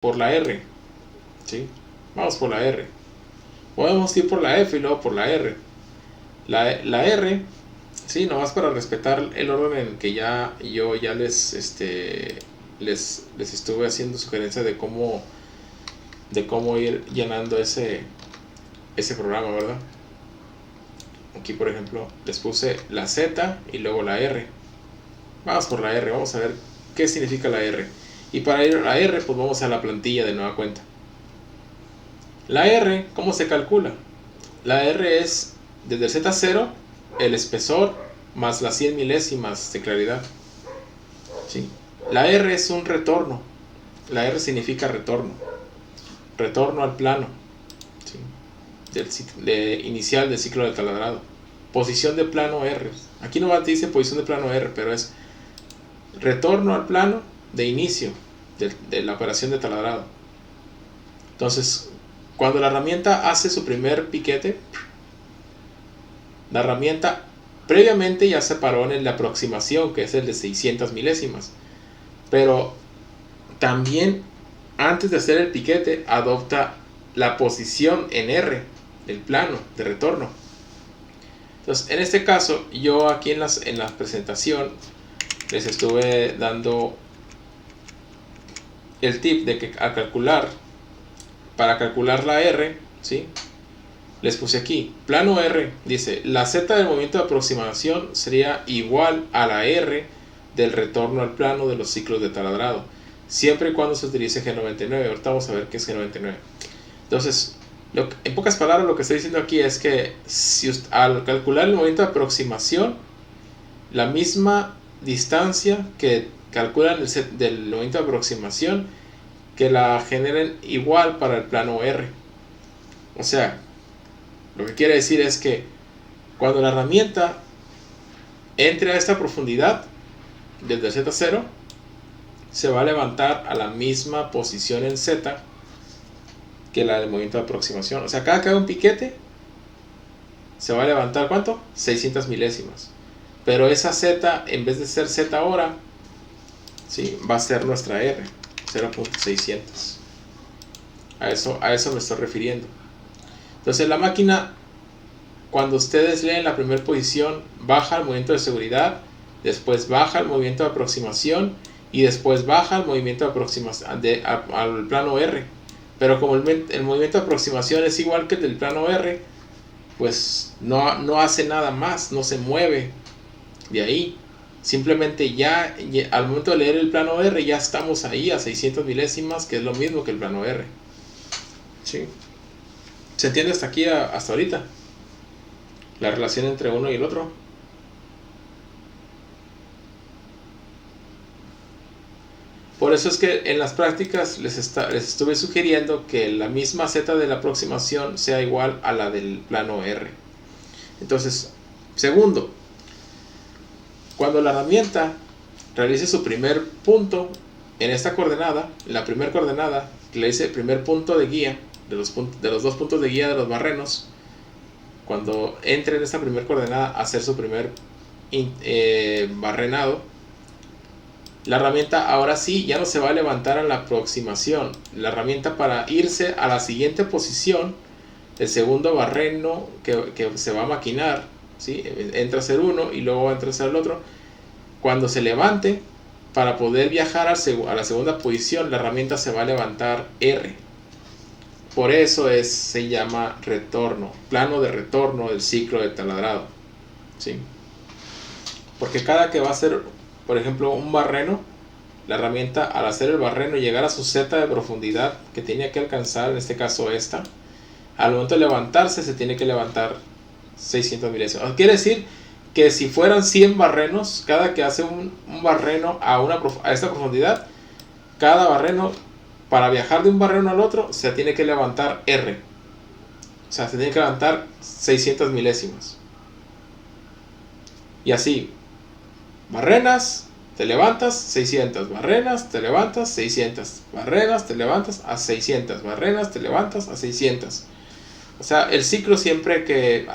por la R, ¿sí? Vamos por la R. Podemos ir por la F y luego por la R. La R, sí, nomás para respetar el orden en el que yo ya les estuve haciendo sugerencia de cómo ir llenando ese programa, ¿verdad? Aquí, por ejemplo, les puse la Z y luego la R. Vamos por la R, vamos a ver qué significa la R. Y para ir a la R, pues vamos a la plantilla de nueva cuenta. La R, ¿cómo se calcula? La R es desde el Z0, el espesor, más las 100 milésimas de claridad. ¿Sí? La R es un retorno. La R significa retorno. Retorno al plano, ¿sí? Inicial del ciclo de taladrado. Posición de plano R. Aquí no te dice posición de plano R, pero es retorno al plano de inicio de la operación de taladrado. Entonces, cuando la herramienta hace su primer piquete, la herramienta previamente ya se paró en la aproximación, que es el de 600 milésimas. Pero también antes de hacer el piquete adopta la posición en R del plano de retorno. Entonces, en este caso, yo aquí en la presentación les estuve dando el tip de que para calcular la R, ¿sí? Les puse aquí, plano R, dice, la Z del movimiento de aproximación sería igual a la R del retorno al plano de los ciclos de taladrado, siempre y cuando se utilice G99. Ahorita vamos a ver qué es G99. Entonces, en pocas palabras, lo que estoy diciendo aquí es que al calcular el movimiento de aproximación, la misma distancia que calculan del movimiento de aproximación, que la generen igual para el plano R. O sea, lo que quiere decir es que cuando la herramienta entre a esta profundidad desde el Z0, se va a levantar a la misma posición en Z que la del movimiento de aproximación. O sea, cada que haga un piquete, se va a levantar, ¿cuánto? 600 milésimas. Pero esa Z, en vez de ser Z ahora, ¿sí?, va a ser nuestra R, 0.600. A eso me estoy refiriendo. Entonces la máquina, cuando ustedes leen la primera posición, baja el movimiento de seguridad, después baja el movimiento de aproximación y después baja el movimiento de aproximación al plano R. Pero como el movimiento de aproximación es igual que el del plano R, pues no hace nada más, no se mueve de ahí. Simplemente ya al momento de leer el plano R ya estamos ahí a 600 milésimas, que es lo mismo que el plano R. ¿Sí? ¿Se entiende hasta aquí, hasta ahorita? La relación entre uno y el otro. Por eso es que en las prácticas les estuve sugiriendo que la misma Z de la aproximación sea igual a la del plano R. Entonces, segundo, cuando la herramienta realice su primer punto en esta coordenada, la primera coordenada que le dice el primer punto de guía, de los dos puntos de guía de los barrenos, cuando entre en esta primera coordenada a hacer su primer barrenado, la herramienta ahora sí ya no se va a levantar a la aproximación. La herramienta, para irse a la siguiente posición, el segundo barreno que se va a maquinar, ¿sí?, entra a ser uno y luego entra a ser el otro. Cuando se levante, para poder viajar a la segunda posición, la herramienta se va a levantar R. Por eso se llama retorno, plano de retorno del ciclo de taladrado, ¿sí? Porque cada que va a hacer, por ejemplo, un barreno, la herramienta, al hacer el barreno y llegar a su Z de profundidad que tenía que alcanzar, en este caso esta, al momento de levantarse se tiene que levantar 600 milésimas. Quiere decir que si fueran 100 barrenos, cada que hace un barreno a esta profundidad, cada barreno, para viajar de un barreno al otro, se tiene que levantar R. O sea, se tiene que levantar 600 milésimas. Y así, barrenas, te levantas, 600, barrenas, te levantas, 600, barrenas, te levantas a 600, barrenas, te levantas a 600. O sea, el ciclo, siempre que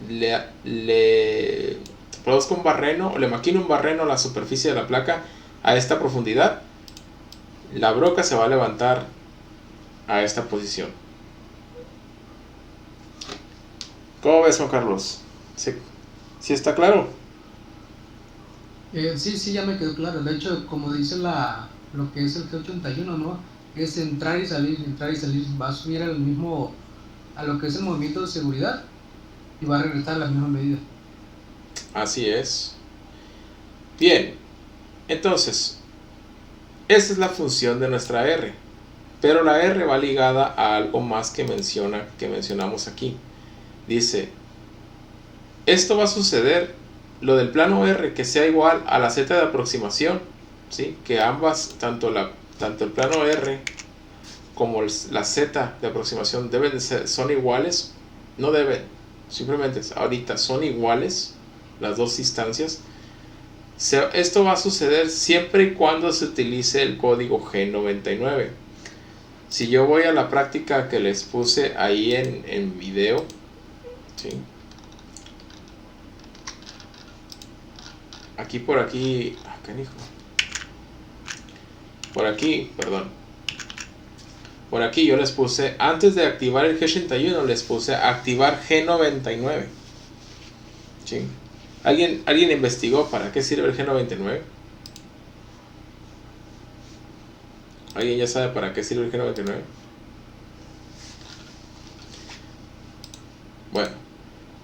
le produzca un barreno o le maquine un barreno a la superficie de la placa a esta profundidad, la broca se va a levantar a esta posición. ¿Cómo ves, Juan Carlos? ¿Sí está claro? Sí, ya me quedó claro. De hecho, como dice lo que es el G81, ¿no? Es entrar y salir, entrar y salir. Va a subir al mismo, a lo que es el movimiento de seguridad y va a regresar a la misma medida. Así es. Bien, entonces, esa es la función de nuestra R. Pero la R va ligada a algo más que mencionamos aquí. Dice, esto va a suceder, lo del plano R, que sea igual a la z de aproximación, ¿sí? Que ambas, tanto el plano R como la z de aproximación son iguales. No deben, simplemente ahorita son iguales las dos instancias. Esto va a suceder siempre y cuando se utilice el código G99. Si yo voy a la práctica que les puse ahí en video, ¿sí? Aquí por aquí, canijo. Por aquí, perdón. Por aquí yo les puse, antes de activar el G81, les puse activar G99. ¿Sí? ¿Alguien investigó para qué sirve el G99? ¿Alguien ya sabe para qué sirve el G99? Bueno,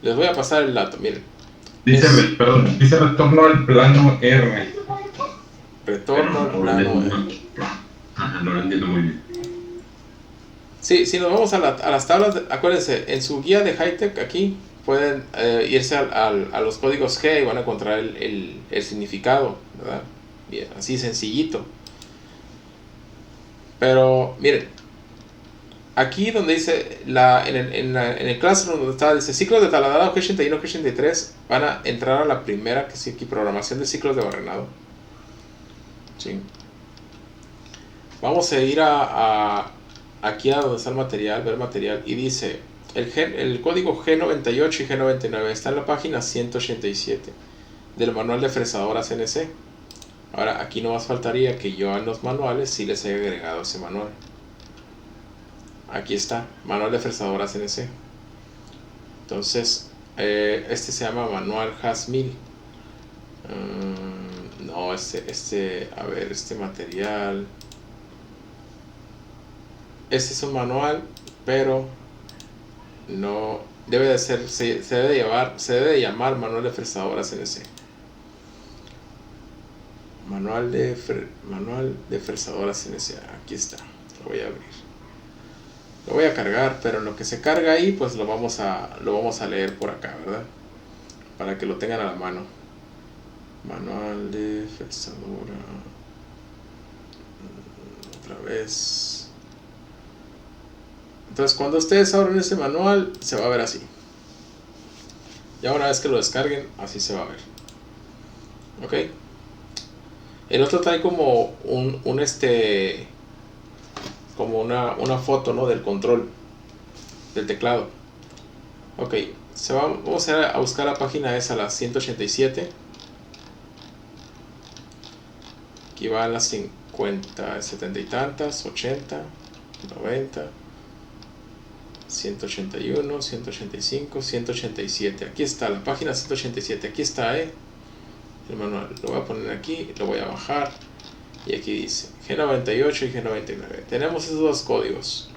les voy a pasar el dato, miren. Dice retorno al plano R. Retorno al plano R. No lo entiendo muy bien. Sí, si nos vamos a las tablas, acuérdense, en su guía de Hightech aquí pueden irse a los códigos G y van a encontrar el significado, ¿verdad? Bien, así sencillito. Pero miren, aquí donde dice, en el Classroom donde está, dice ciclos de taladado G81, G83, van a entrar a la primera, que es aquí, programación de ciclos de barrenado. ¿Sí? Vamos a ir aquí a donde está el material, ver material, y dice, el código G98 y G99 está en la página 187 del manual de fresadoras CNC. Ahora, aquí no más faltaría que yo en los manuales sí les haya agregado ese manual. Aquí está, manual de fresadoras CNC. Entonces, este se llama manual HAS1000. No, a ver, este material. Este es un manual, pero no debe de ser, se debe de llamar manual de fresadoras CNC. Manual de fresadoras CNC. Aquí está, lo voy a abrir. Lo voy a cargar, pero en lo que se carga ahí, pues lo vamos a leer por acá, ¿verdad? Para que lo tengan a la mano. Manual de fresadora. Otra vez. Entonces, cuando ustedes abren ese manual, se va a ver así. Ya una vez que lo descarguen, así se va a ver. ¿Ok? El otro trae como como una foto, ¿no? Del control del teclado. Ok, vamos a buscar la página esa, la 187. Aquí van las 50, 70 y tantas, 80, 90, 181, 185, 187. Aquí está la página 187. Aquí está, el manual. Lo voy a poner aquí, lo voy a bajar. Y aquí dice G98 y G99. Tenemos esos dos códigos.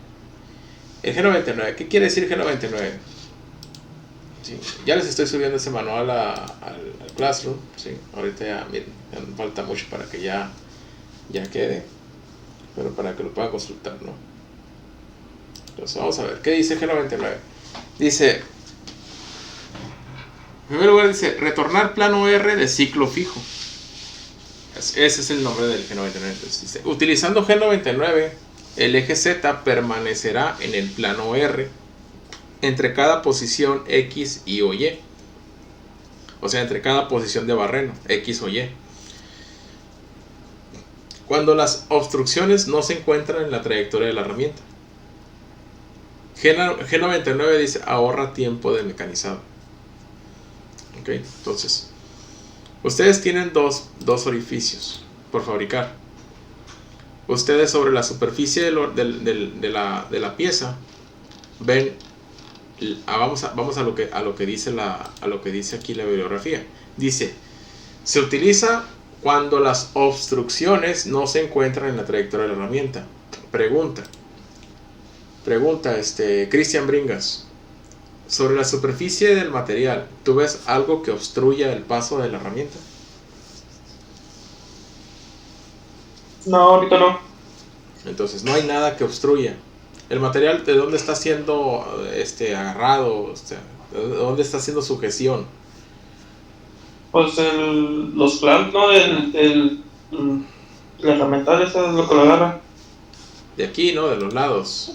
El G99, ¿qué quiere decir G99? Sí, ya les estoy subiendo ese manual al Classroom. Sí, ahorita ya, miren, ya no falta mucho para que ya quede. Pero para que lo puedan consultar, ¿no? Entonces vamos a ver, ¿qué dice G99? Dice, en primer lugar dice, retornar plano R de ciclo fijo. Ese es el nombre del G99. Entonces dice, utilizando G99, el eje Z permanecerá en el plano R entre cada posición X y o Y. O sea, entre cada posición de barreno, X o Y. Cuando las obstrucciones no se encuentran en la trayectoria de la herramienta. G99 dice, ahorra tiempo de mecanizado. Ok, entonces, ustedes tienen dos orificios por fabricar. ustedes sobre la superficie de la pieza ven, vamos a lo que dice aquí la bibliografía. Dice, se utiliza cuando las obstrucciones no se encuentran en la trayectoria de la herramienta. Pregunta Cristian Bringas, sobre la superficie del material, ¿tú ves algo que obstruya el paso de la herramienta? No, ahorita no. Entonces no hay nada que obstruya. El material, ¿de dónde está siendo agarrado? ¿De dónde está haciendo sujeción? Pues los clamps, ¿no? La herramienta esa es lo que lo agarra. De aquí, ¿no? De los lados.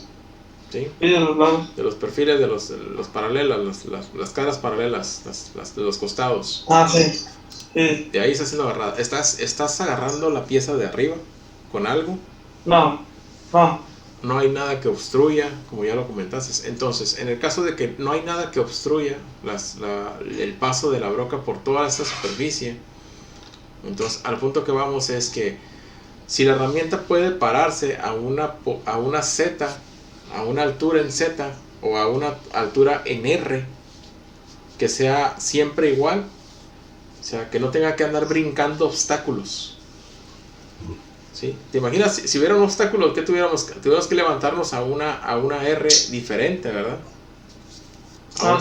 ¿Sí? Y de los lados. De los perfiles, de los paralelas, las caras paralelas, las de los costados. Ah, sí. Sí. De ahí está siendo agarrada. ¿Estás agarrando la pieza de arriba con algo? No. No hay nada que obstruya, como ya lo comentaste. Entonces, en el caso de que no hay nada que obstruya el paso de la broca por toda esta superficie, entonces al punto que vamos es que si la herramienta puede pararse a una Z, a una altura en Z o a una altura en R, que sea siempre igual, o sea, que no tenga que andar brincando obstáculos. ¿Sí? ¿Te imaginas si hubiera un obstáculo que tuviéramos que levantarnos a una R diferente, ¿verdad?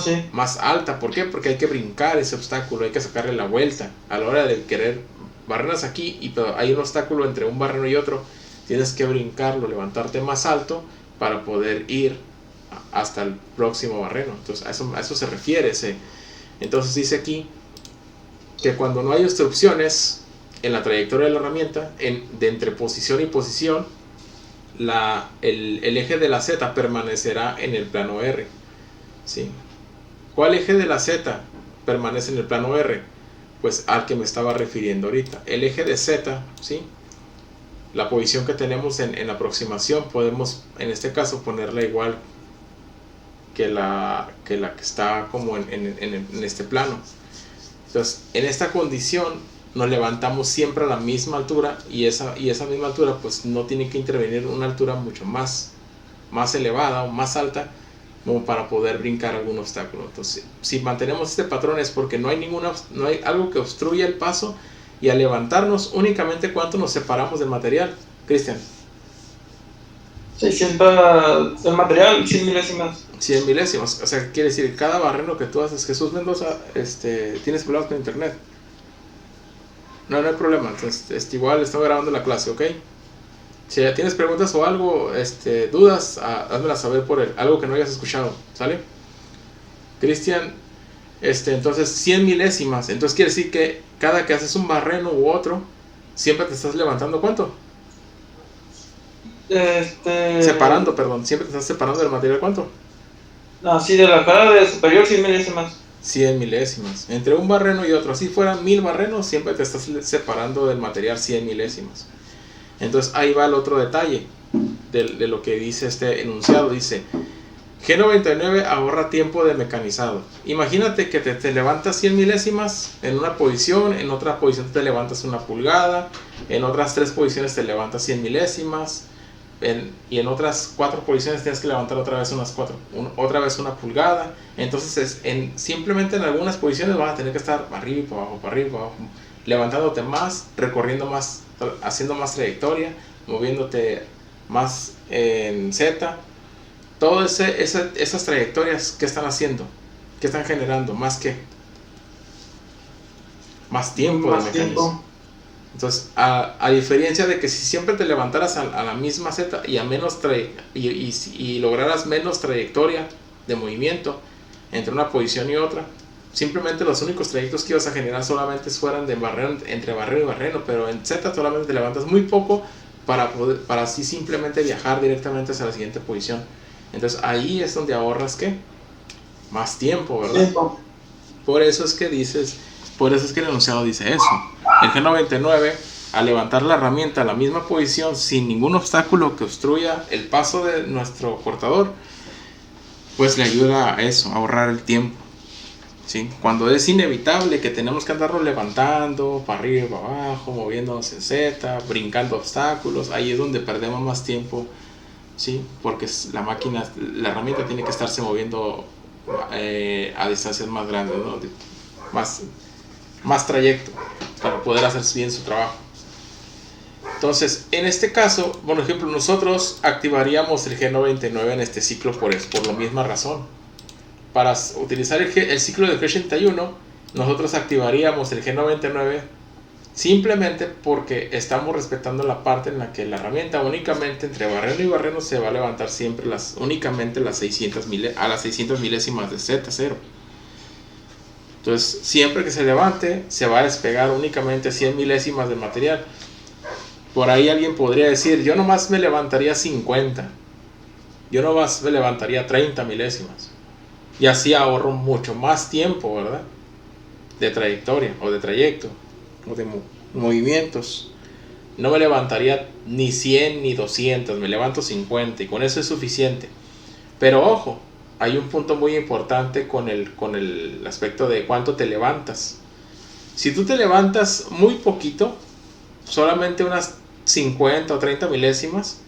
Sí. Más alta. ¿Por qué? Porque hay que brincar ese obstáculo, hay que sacarle la vuelta. A la hora de querer barrenas aquí, pero hay un obstáculo entre un barreno y otro, tienes que brincarlo, levantarte más alto para poder ir hasta el próximo barreno. Entonces a eso se refiere. Entonces dice aquí que cuando no hay obstrucciones en la trayectoria de la herramienta, de entre posición y posición, el eje de la Z permanecerá en el plano R. ¿Sí? ¿Cuál eje de la Z permanece en el plano R? Pues al que me estaba refiriendo ahorita. El eje de Z, ¿sí? La posición que tenemos en la aproximación, podemos en este caso ponerla igual que la que está como en este plano. Entonces, en esta condición nos levantamos siempre a la misma altura, y esa misma altura pues no tiene que intervenir una altura mucho más elevada o más alta como para poder brincar algún obstáculo. Entonces, si mantenemos este patrón es porque no hay algo que obstruya el paso, y al levantarnos únicamente, ¿cuánto nos separamos del material, Cristian? 600 del material, 100 milésimas. 100 milésimas, o sea, quiere decir, cada barreno que tú haces. Jesús Mendoza, tienes problemas con internet. No hay problema. Entonces, igual estoy grabando la clase, ¿ok? Si tienes preguntas o algo, dudas, házmelas saber por algo que no hayas escuchado, ¿sale? Cristian, entonces 100 milésimas. Entonces quiere decir que cada que haces un barreno u otro, siempre te estás levantando, ¿cuánto? Separando, perdón. Siempre te estás separando del material, ¿cuánto? Sí, de la cara de superior 100 milésimas. 100 milésimas. Entre un barreno y otro, si fueran 1000 barrenos, siempre te estás separando del material 100 milésimas. Entonces ahí va el otro detalle de lo que dice este enunciado. Dice, G99 ahorra tiempo de mecanizado. Imagínate que te levantas 100 milésimas en una posición, en otra posición te levantas una pulgada, en otras 3 posiciones te levantas 100 milésimas, y en otras 4 posiciones tienes que levantar otra vez otra vez una pulgada. Entonces simplemente en algunas posiciones vas a tener que estar arriba y para abajo, levantándote más, recorriendo más, haciendo más trayectoria, moviéndote más en Z. Todas esas trayectorias, ¿qué están haciendo? ¿Qué están generando? Más tiempo de mecanismo. Entonces, a diferencia de que si siempre te levantaras a la misma Z y a menos y lograras menos trayectoria de movimiento entre una posición y otra, simplemente los únicos trayectos que ibas a generar solamente fueran de barreno, entre barreno y barreno, pero en Z solamente te levantas muy poco para así simplemente viajar directamente hacia la siguiente posición. Entonces ahí es donde ahorras ¿qué? Más tiempo, ¿verdad? Tiempo. Por eso es que el enunciado dice eso. El G99, al levantar la herramienta a la misma posición sin ningún obstáculo que obstruya el paso de nuestro cortador, pues le ayuda a eso, a ahorrar el tiempo. ¿sí? Cuando es inevitable que tenemos que andarlo levantando para arriba y para abajo, moviéndonos en Z, brincando obstáculos, ahí es donde perdemos más tiempo, ¿sí? Porque la máquina, la herramienta tiene que estarse moviendo a distancias más grandes, ¿no? Más trayecto para poder hacer bien su trabajo. Entonces, en este caso, por ejemplo, nosotros activaríamos el G99 en este ciclo por la misma razón. Para utilizar el ciclo del G81, nosotros activaríamos el G99 simplemente porque estamos respetando la parte en la que la herramienta únicamente entre barreno y barreno se va a levantar siempre únicamente a las 600 milésimas de Z0. Entonces, siempre que se levante, se va a despegar únicamente 100 milésimas de material. Por ahí alguien podría decir, yo nomás me levantaría 50. Yo nomás me levantaría 30 milésimas. Y así ahorro mucho más tiempo, ¿verdad? De trayectoria o de trayecto o de movimientos. No me levantaría ni 100 ni 200, me levanto 50 y con eso es suficiente. Pero ojo, hay un punto muy importante con el aspecto de cuánto te levantas. Si tú te levantas muy poquito, solamente unas 50 o 30 milésimas,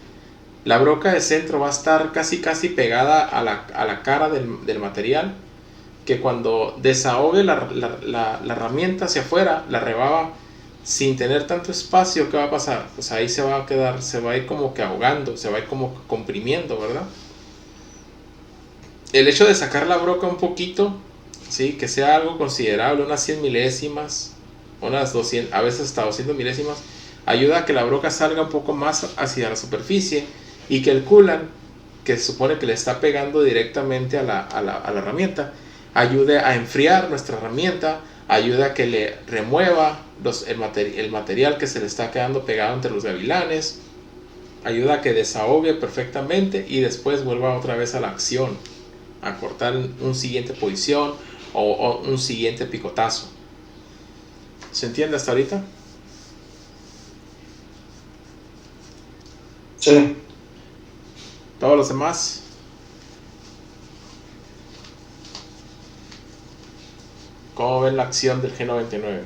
la broca de centro va a estar casi pegada a la cara del material, que cuando desahogue la herramienta hacia afuera, la rebaba sin tener tanto espacio, ¿qué va a pasar? Pues ahí se va a ir como que ahogando, se va a ir como comprimiendo, ¿verdad? El hecho de sacar la broca un poquito, ¿sí? Que sea algo considerable, unas 100 milésimas, unas 200, a veces hasta 200 milésimas, ayuda a que la broca salga un poco más hacia la superficie y que el coolant, que se supone que le está pegando directamente a la herramienta, ayude a enfriar nuestra herramienta, ayuda a que le remueva el material que se le está quedando pegado entre los gavilanes, ayuda a que desahogue perfectamente y después vuelva otra vez a la acción, a cortar un siguiente posición o un siguiente picotazo. ¿Se entiende hasta ahorita? Sí. ¿Todos los demás? ¿Cómo ven la acción del G99?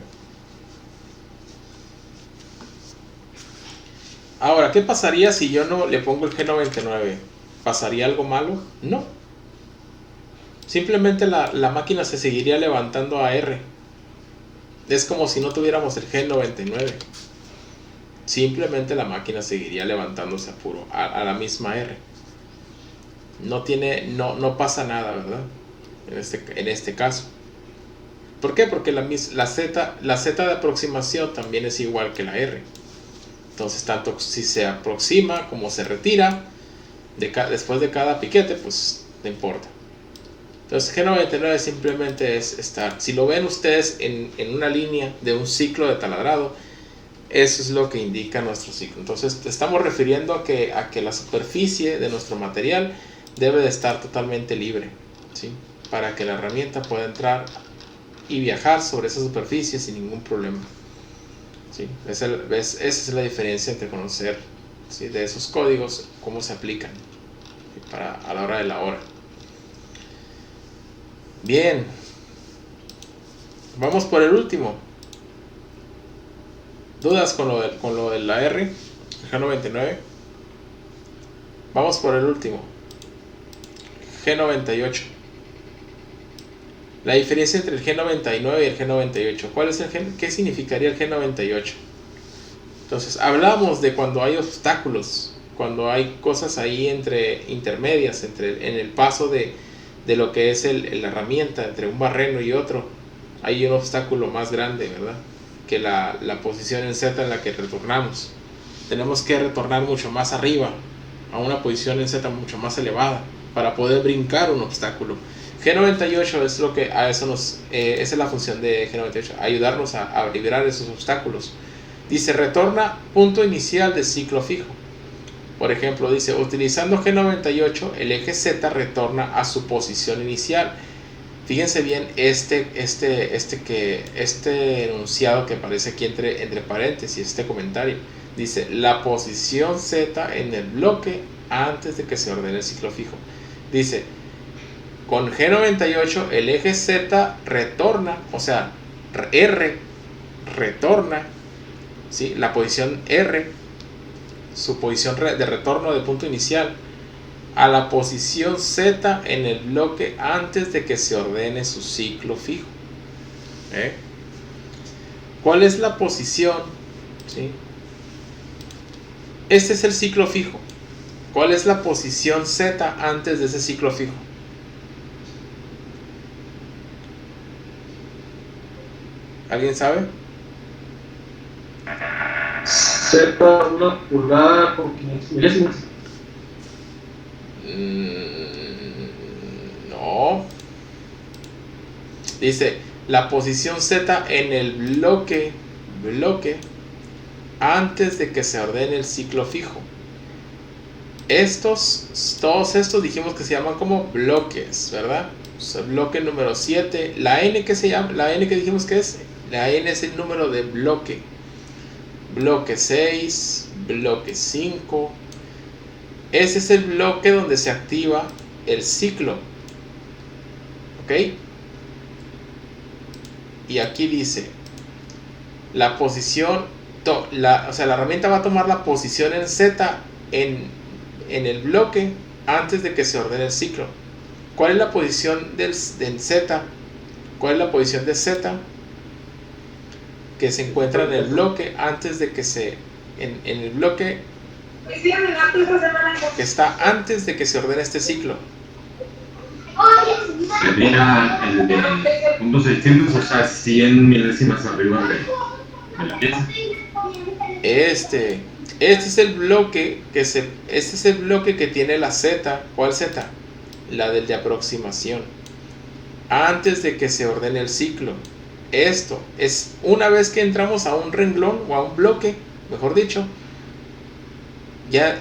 Ahora, ¿qué pasaría si yo no le pongo el G99? ¿Pasaría algo malo? No. Simplemente la máquina se seguiría levantando a R. Es como si no tuviéramos el G99. Simplemente la máquina seguiría levantándose a la misma R. No pasa nada, ¿verdad? En este caso. ¿Por qué? Porque la Z de aproximación también es igual que la R. Entonces, tanto si se aproxima como se retira después de cada piquete, pues no importa. Entonces, G99 simplemente es estar. Si lo ven ustedes en una línea de un ciclo de taladrado, eso es lo que indica nuestro ciclo. Entonces, estamos refiriendo a que la superficie de nuestro material debe de estar totalmente libre, ¿sí? Para que la herramienta pueda entrar y viajar sobre esa superficie sin ningún problema, ¿sí? Esa es la diferencia entre conocer, ¿sí? De esos códigos, cómo se aplican, ¿sí? A la hora de la hora. Bien, vamos por el último. ¿Dudas con lo de la R, el G99? Vamos por el último, G98. La diferencia entre el G99 y el G98. ¿Qué significaría el G98? Entonces, hablamos de cuando hay obstáculos, cuando hay cosas ahí intermedias, en el paso de lo que es la herramienta entre un barreno y otro. Hay un obstáculo más grande, ¿verdad? Que la posición en Z en la que retornamos. Tenemos que retornar mucho más arriba, a una posición en Z mucho más elevada, para poder brincar un obstáculo. G98 es lo que esa es la función de G98, ayudarnos a liberar esos obstáculos. Dice, retorna punto inicial de ciclo fijo. Por ejemplo, dice, utilizando G98, el eje Z retorna a su posición inicial. Fíjense bien este enunciado que aparece aquí entre paréntesis, este comentario. Dice, la posición Z en el bloque antes de que se ordene el ciclo fijo. Dice, Con G98 el eje Z retorna, o sea, R retorna, ¿sí? La posición R, su posición de retorno de punto inicial, a la posición Z en el bloque antes de que se ordene su ciclo fijo. ¿Cuál es la posición? ¿Sí? Este es el ciclo fijo. ¿Cuál es la posición Z antes de ese ciclo fijo? ¿Alguien sabe? Z, una pulgada por 500 milésimas. No. Dice la posición Z en el bloque antes de que se ordene el ciclo fijo. Todos estos dijimos que se llaman como bloques, ¿verdad? O sea, bloque número 7. La N que se llama, la N que dijimos que es, la N es el número de bloque. Bloque 6, bloque 5. Ese es el bloque donde se activa el ciclo. ¿Ok? Y aquí dice la posición, o sea, la herramienta va a tomar la posición en Z en el bloque antes de que se ordene el ciclo. ¿Cuál es la posición del Z? ¿Cuál es la posición de Z? Que se encuentra en el bloque antes de que se... En el bloque que está antes de que se ordene este ciclo. Sería el de punto 600, o sea, 100 milésimas arriba de la pieza. Este es el bloque este es el bloque que tiene la Z. ¿Cuál Z? La del de aproximación. Antes de que se ordene el ciclo. Esto es una vez que entramos a un renglón o a un bloque, mejor dicho, ya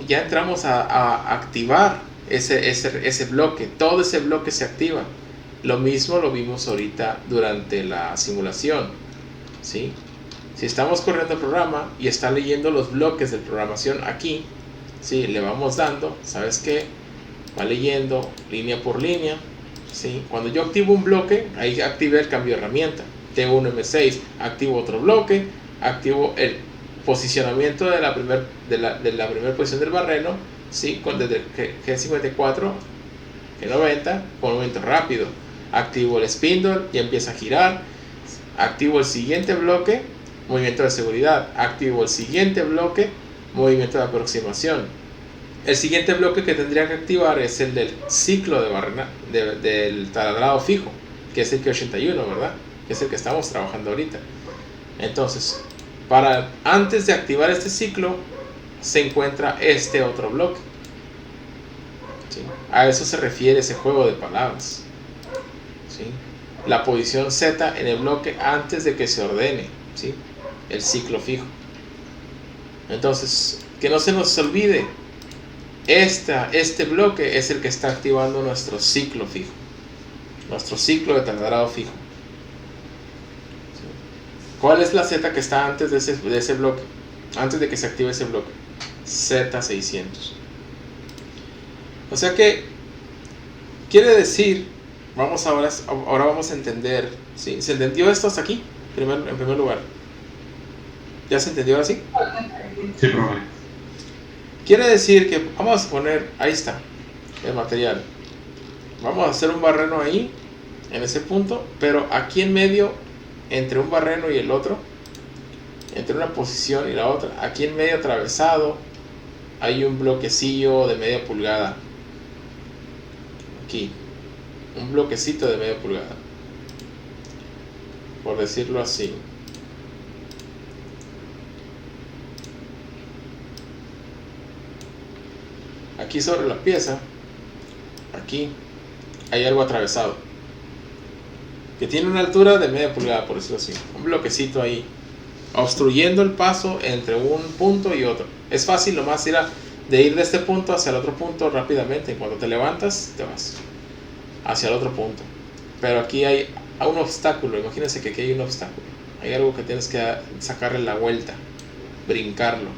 entramos a activar ese bloque. Todo ese bloque se activa. Lo mismo lo vimos ahorita durante la simulación, ¿sí? Si estamos corriendo el programa y está leyendo los bloques de programación aquí, ¿sí? Le vamos dando, ¿sabes qué? Va leyendo línea por línea, ¿sí? Cuando yo activo un bloque, ahí activé el cambio de herramienta. T1 M6, activo otro bloque, activo el posicionamiento de la primera posición del barreno, ¿sí? Desde G54, G90, con movimiento rápido. Activo el spindle y empieza a girar. Activo el siguiente bloque, movimiento de seguridad. Activo el siguiente bloque, movimiento de aproximación. El siguiente bloque que tendría que activar es el del ciclo de barrena, del taladrado fijo, que es el G81, ¿verdad? Que es el que estamos trabajando ahorita. Entonces, antes de activar este ciclo, se encuentra este otro bloque, ¿sí? A eso se refiere ese juego de palabras, ¿sí? La posición Z en el bloque antes de que se ordene, ¿sí? El ciclo fijo. Entonces, que no se nos olvide, este bloque es el que está activando nuestro ciclo fijo, nuestro ciclo de taladrado fijo. ¿Sí? ¿Cuál es la Z que está antes de ese bloque? Antes de que se active ese bloque. Z600. O sea que quiere decir, ahora vamos a entender, ¿sí? ¿Se entendió esto hasta aquí? En primer lugar, ¿ya se entendió ahora sí? Sí, profe. Quiere decir que vamos a poner, ahí está el material, vamos a hacer un barreno ahí en ese punto, pero aquí en medio, entre un barreno y el otro, entre una posición y la otra, aquí en medio atravesado hay un bloquecillo de media pulgada. Aquí, un bloquecito de media pulgada, por decirlo así. Aquí sobre la pieza, aquí hay algo atravesado que tiene una altura de media pulgada, por decirlo así, un bloquecito ahí obstruyendo el paso entre un punto y otro. Es fácil nomás ir de este punto hacia el otro punto rápidamente. Cuando te levantas, te vas hacia el otro punto. Pero aquí hay un obstáculo. Imagínense que aquí hay un obstáculo. Hay algo que tienes que sacarle la vuelta, brincarlo.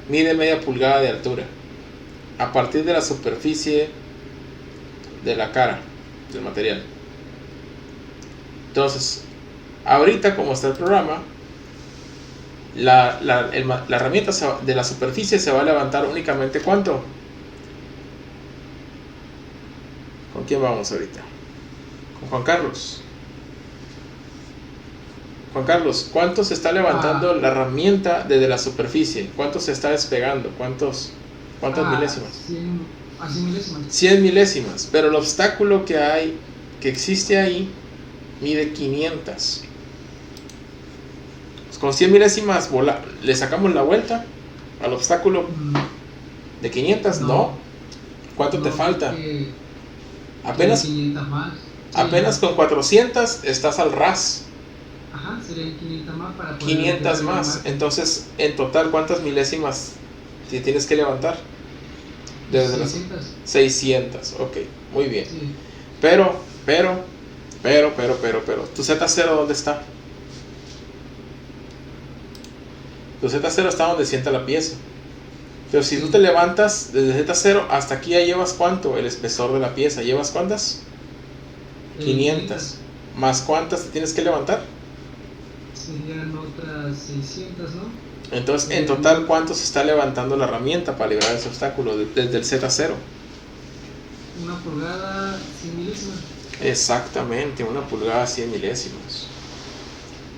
Mide media pulgada de altura. A partir de la superficie de la cara del material. Entonces, ahorita como está el programa, la herramienta de la superficie se va a levantar únicamente ¿cuánto? ¿Con quién vamos ahorita? Con Juan Carlos. Juan Carlos, ¿cuánto se está levantando la herramienta desde la superficie? ¿Cuánto se está despegando? ¿Cuántas milésimas? 100 milésimas. 100 milésimas, pero el obstáculo que existe ahí, mide 500. Pues con 100 milésimas le sacamos la vuelta al obstáculo de 500, ¿no? ¿Cuánto te falta? Apenas 500 más. Apenas con 400 estás al ras. Ajá, serían 500 más para poder 500 más. Entonces, en total, ¿cuántas milésimas te tienes que levantar? Desde 600. 600, ok, muy bien. Sí. Pero, ¿tu Z0 dónde está? Tu Z0 está donde sienta la pieza. Pero si tú te levantas desde Z0 hasta aquí, ya llevas ¿cuánto? El espesor de la pieza. ¿Llevas cuántas? 500. ¿Más cuántas te tienes que levantar? Serían otras 600, ¿no? Entonces, en total, ¿cuánto se está levantando la herramienta para liberar ese obstáculo desde el Z0? 1 pulgada, 100 milésimas. Exactamente, 1 pulgada 100 milésimas.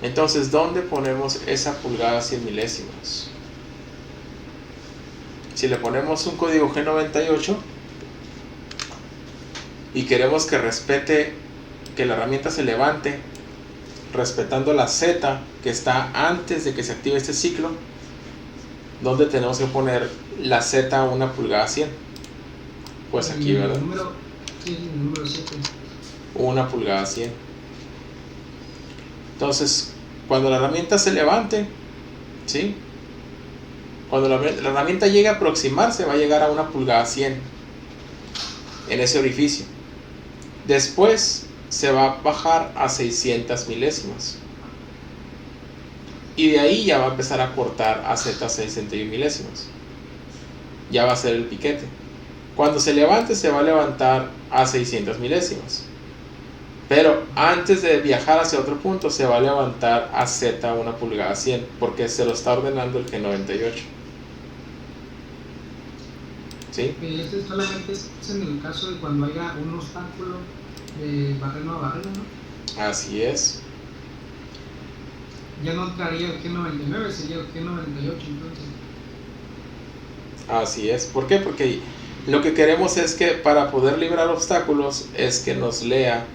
Entonces, ¿dónde ponemos esa pulgada 100 milésimas? Si le ponemos un código G98 y queremos que respete, que la herramienta se levante respetando la Z que está antes de que se active este ciclo, ¿dónde tenemos que poner la Z 1 pulgada 100? Pues aquí, ¿verdad? El número 7. 1 pulgada 100. Entonces, cuando la herramienta se levante, ¿sí? Cuando la herramienta llegue a aproximarse, va a llegar a 1 pulgada 100 en ese orificio. Después se va a bajar a 600 milésimas. Y de ahí ya va a empezar a cortar a Z 61 milésimas. Ya va a ser el piquete. Cuando se levante, se va a levantar a 600 milésimas. Pero antes de viajar hacia otro punto, se va a levantar a Z 1 pulgada 100, porque se lo está ordenando el G98. ¿Sí? Este solamente es en el caso de cuando haya un obstáculo de barreno a barreno, ¿no? Así es. Ya no entraría el G99, sería el G98 entonces. Así es. ¿Por qué? Porque lo que queremos es que para poder librar obstáculos es que nos lea,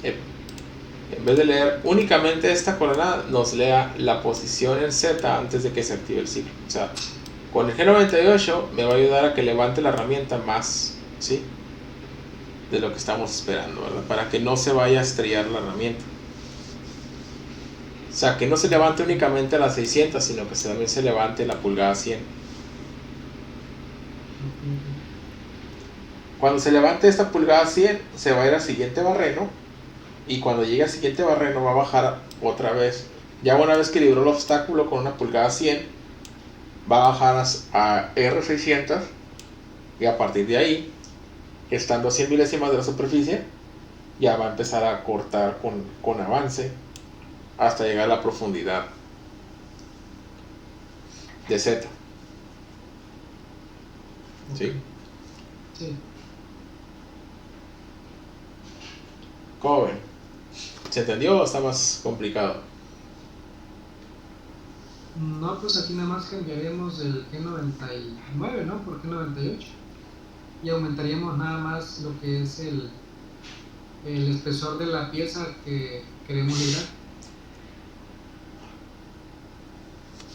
en vez de leer únicamente esta coordenada, nos lea la posición en Z antes de que se active el ciclo. O sea, con el G98 me va a ayudar a que levante la herramienta más, ¿sí?, de lo que estamos esperando, ¿verdad? Para que no se vaya a estrellar la herramienta. O sea, que no se levante únicamente a las 600, sino que también se levante la pulgada 100. Cuando se levante esta pulgada 100, se va a ir al siguiente barreno. Y cuando llegue al siguiente barreno, va a bajar otra vez. Ya una vez que libró el obstáculo con 1 pulgada 100, va a bajar a R600. Y a partir de ahí, estando a 100 milésimas de la superficie, ya va a empezar a cortar con avance hasta llegar a la profundidad de Z. ¿Sí? Sí. ¿Cómo ven? ¿Se entendió o está más complicado? No, pues aquí nada más cambiaríamos el G99, ¿no? Por G98. Y aumentaríamos nada más lo que es el espesor de la pieza que queremos librar.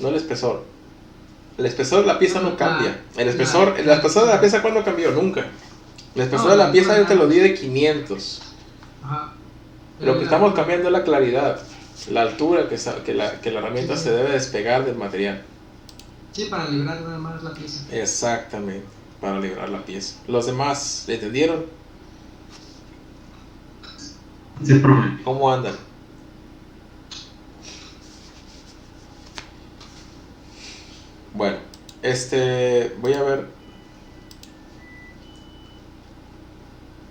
No el espesor. El espesor de la pieza no cambia. El espesor de la pieza, ¿cuándo cambió? Nunca. El espesor de la pieza yo te lo di de 500. Ajá. Lo que estamos cambiando es la claridad, la altura que la herramienta se debe despegar del material. Sí, para librar nada más la pieza. Exactamente, para librar la pieza. ¿Los demás le entendieron? Sí, profe. ¿Cómo andan? Bueno, voy a ver.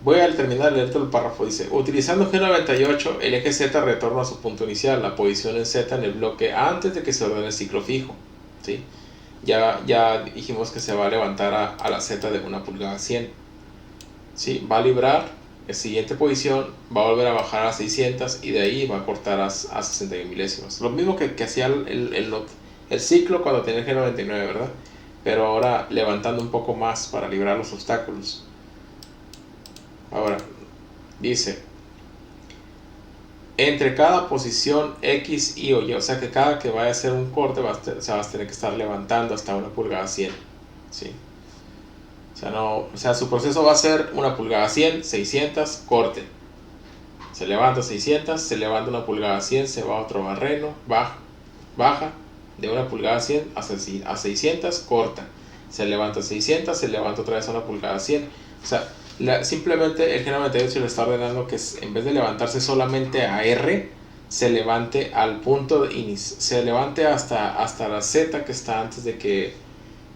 Voy a terminar de leer todo el párrafo. Dice, utilizando G98, el eje Z retorna a su punto inicial, la posición en Z en el bloque antes de que se ordene el ciclo fijo. ¿Sí? Ya dijimos que se va a levantar a la Z de 1 pulgada 100. ¿Sí? Va a librar en siguiente posición, va a volver a bajar a 600 y de ahí va a cortar a 61 milésimas. Lo mismo que hacía el ciclo cuando tenía el G99, ¿verdad? Pero ahora levantando un poco más para librar los obstáculos. Ahora, dice, entre cada posición X, Y o Y, o sea que cada que vaya a hacer un corte se va a tener que estar levantando hasta 1 pulgada 100. ¿Sí? O sea, su proceso va a ser 1 pulgada 100, 600, corte. Se levanta 600, se levanta 1 pulgada 100, se va a otro barreno, baja de 1 pulgada 100 a 600, corta. Se levanta 600, se levanta otra vez a 1 pulgada 100. O sea, simplemente el G98 le está ordenando que en vez de levantarse solamente a R, se levante al punto de inicio, se levante hasta la Z que está antes de que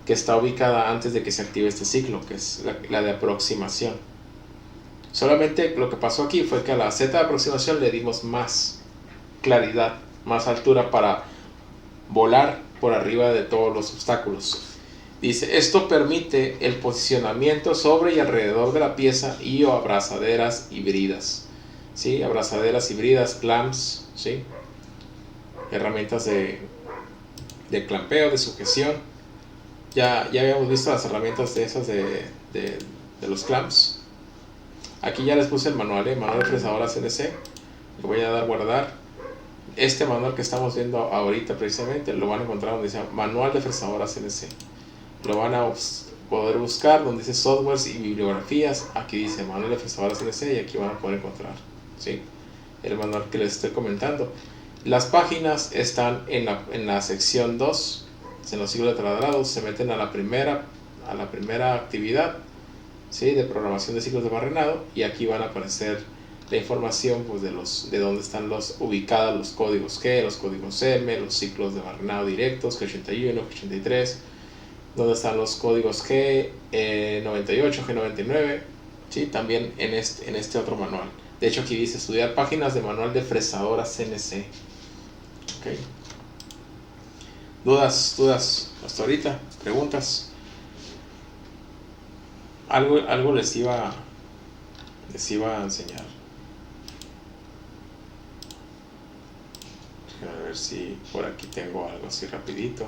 está ubicada antes de que se active este ciclo, que es la de aproximación. Solamente lo que pasó aquí fue que a la Z de aproximación le dimos más claridad, más altura para volar por arriba de todos los obstáculos. Dice, esto permite el posicionamiento sobre y alrededor de la pieza y o abrazaderas híbridas. ¿Sí? Abrazaderas híbridas, clamps, ¿sí? Herramientas de clampeo, de sujeción. Ya habíamos visto las herramientas de esas de los clamps. Aquí ya les puse el manual, manual de fresadora CNC. Le voy a dar guardar. Este manual que estamos viendo ahorita precisamente lo van a encontrar donde dice manual de fresadora CNC. Lo van a poder buscar donde dice softwares y bibliografías. Aquí dice manual de fresadora CNC y aquí van a poder encontrar, ¿sí? El manual que les estoy comentando. Las páginas están en la sección 2. En los ciclos de taladrados se meten a la primera actividad, ¿sí? De programación de ciclos de barrenado, y aquí van a aparecer la información pues, de dónde están ubicados los códigos G, los códigos M, los ciclos de barrenado directos, G81, G83, dónde están los códigos G98, G99, ¿sí? También en este otro manual. De hecho aquí dice estudiar páginas de manual de fresadora CNC. ¿Okay? ¿Dudas hasta ahorita? ¿Preguntas? Algo les iba a enseñar. A ver si por aquí tengo algo así rapidito.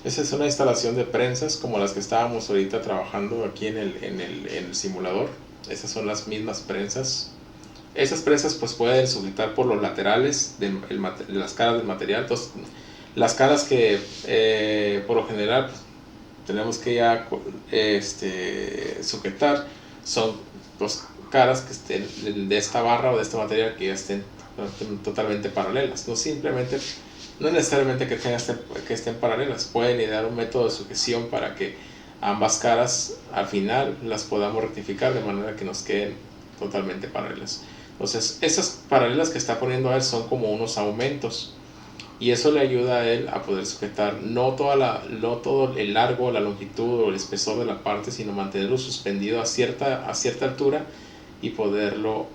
Esa es una instalación de prensas como las que estábamos ahorita trabajando aquí en el simulador. Esas son las mismas prensas. Esas prensas pues pueden sujetar por los laterales de las caras del material. Entonces, las caras que por lo general pues, tenemos que ya sujetar son dos caras que estén de esta barra o de este material que ya estén totalmente paralelas. No es necesariamente que estén paralelas, pueden idear un método de sujeción para que ambas caras al final las podamos rectificar de manera que nos queden totalmente paralelas. Entonces esas paralelas que está poniendo a él son como unos aumentos y eso le ayuda a él a poder sujetar no todo el largo, la longitud o el espesor de la parte, sino mantenerlo suspendido a cierta altura y poderlo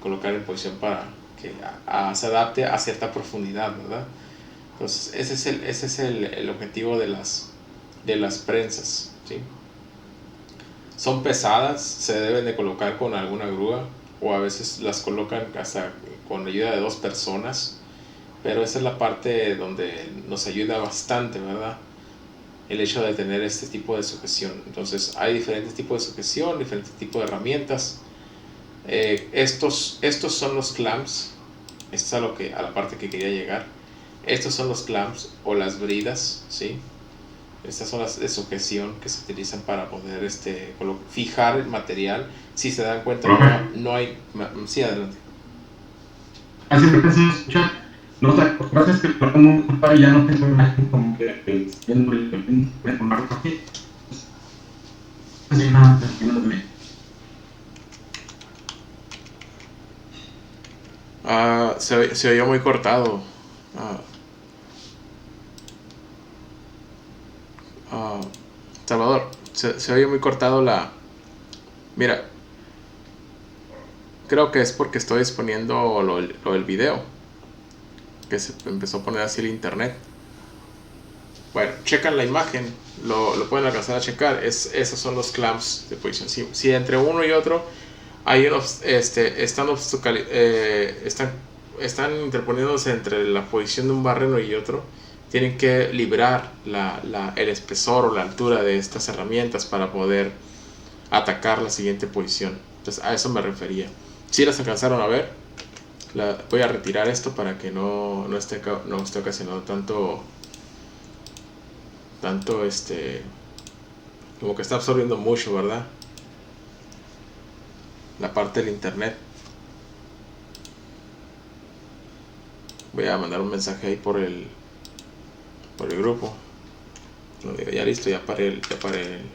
colocar en posición para que se adapte a cierta profundidad, ¿verdad? Entonces ese es el objetivo de las prensas, ¿sí? Son pesadas, se deben de colocar con alguna grúa o a veces las colocan hasta con ayuda de 2 personas, pero esa es la parte donde nos ayuda bastante, ¿verdad? El hecho de tener este tipo de sujeción. Entonces hay diferentes tipos de sujeción, diferentes tipos de herramientas. Estos son los clamps. Esta es a la parte que quería llegar. Estos son los clamps o las bridas, ¿sí? Estas son las de sujeción que se utilizan para poder fijar el material. Si se dan cuenta, no hay... Sí, adelante. ¿Así me estás escuchando? No sé, lo que pasa es que por un culpa ya no tengo imagen como que siendo el formato aquí. Así nada, terminándome. Se oyó muy cortado. Ah, ah, Salvador, se oye muy cortado la... Mira, creo que es porque estoy exponiendo lo del video, que se empezó a poner así el internet. Bueno, checan la imagen, lo pueden alcanzar a checar. Esos son los clamps de posición. Si entre uno y otro hay unos, están interponiéndose entre la posición de un barreno y otro, tienen que librar el espesor o la altura de estas herramientas para poder atacar la siguiente posición. Entonces a eso me refería. Si las alcanzaron a ver, voy a retirar esto para que no esté ocasionando tanto como que está absorbiendo mucho, ¿verdad? La parte del internet. Voy a mandar un mensaje ahí por el grupo. No digo, ya listo, ya paré listo, ya paré el video.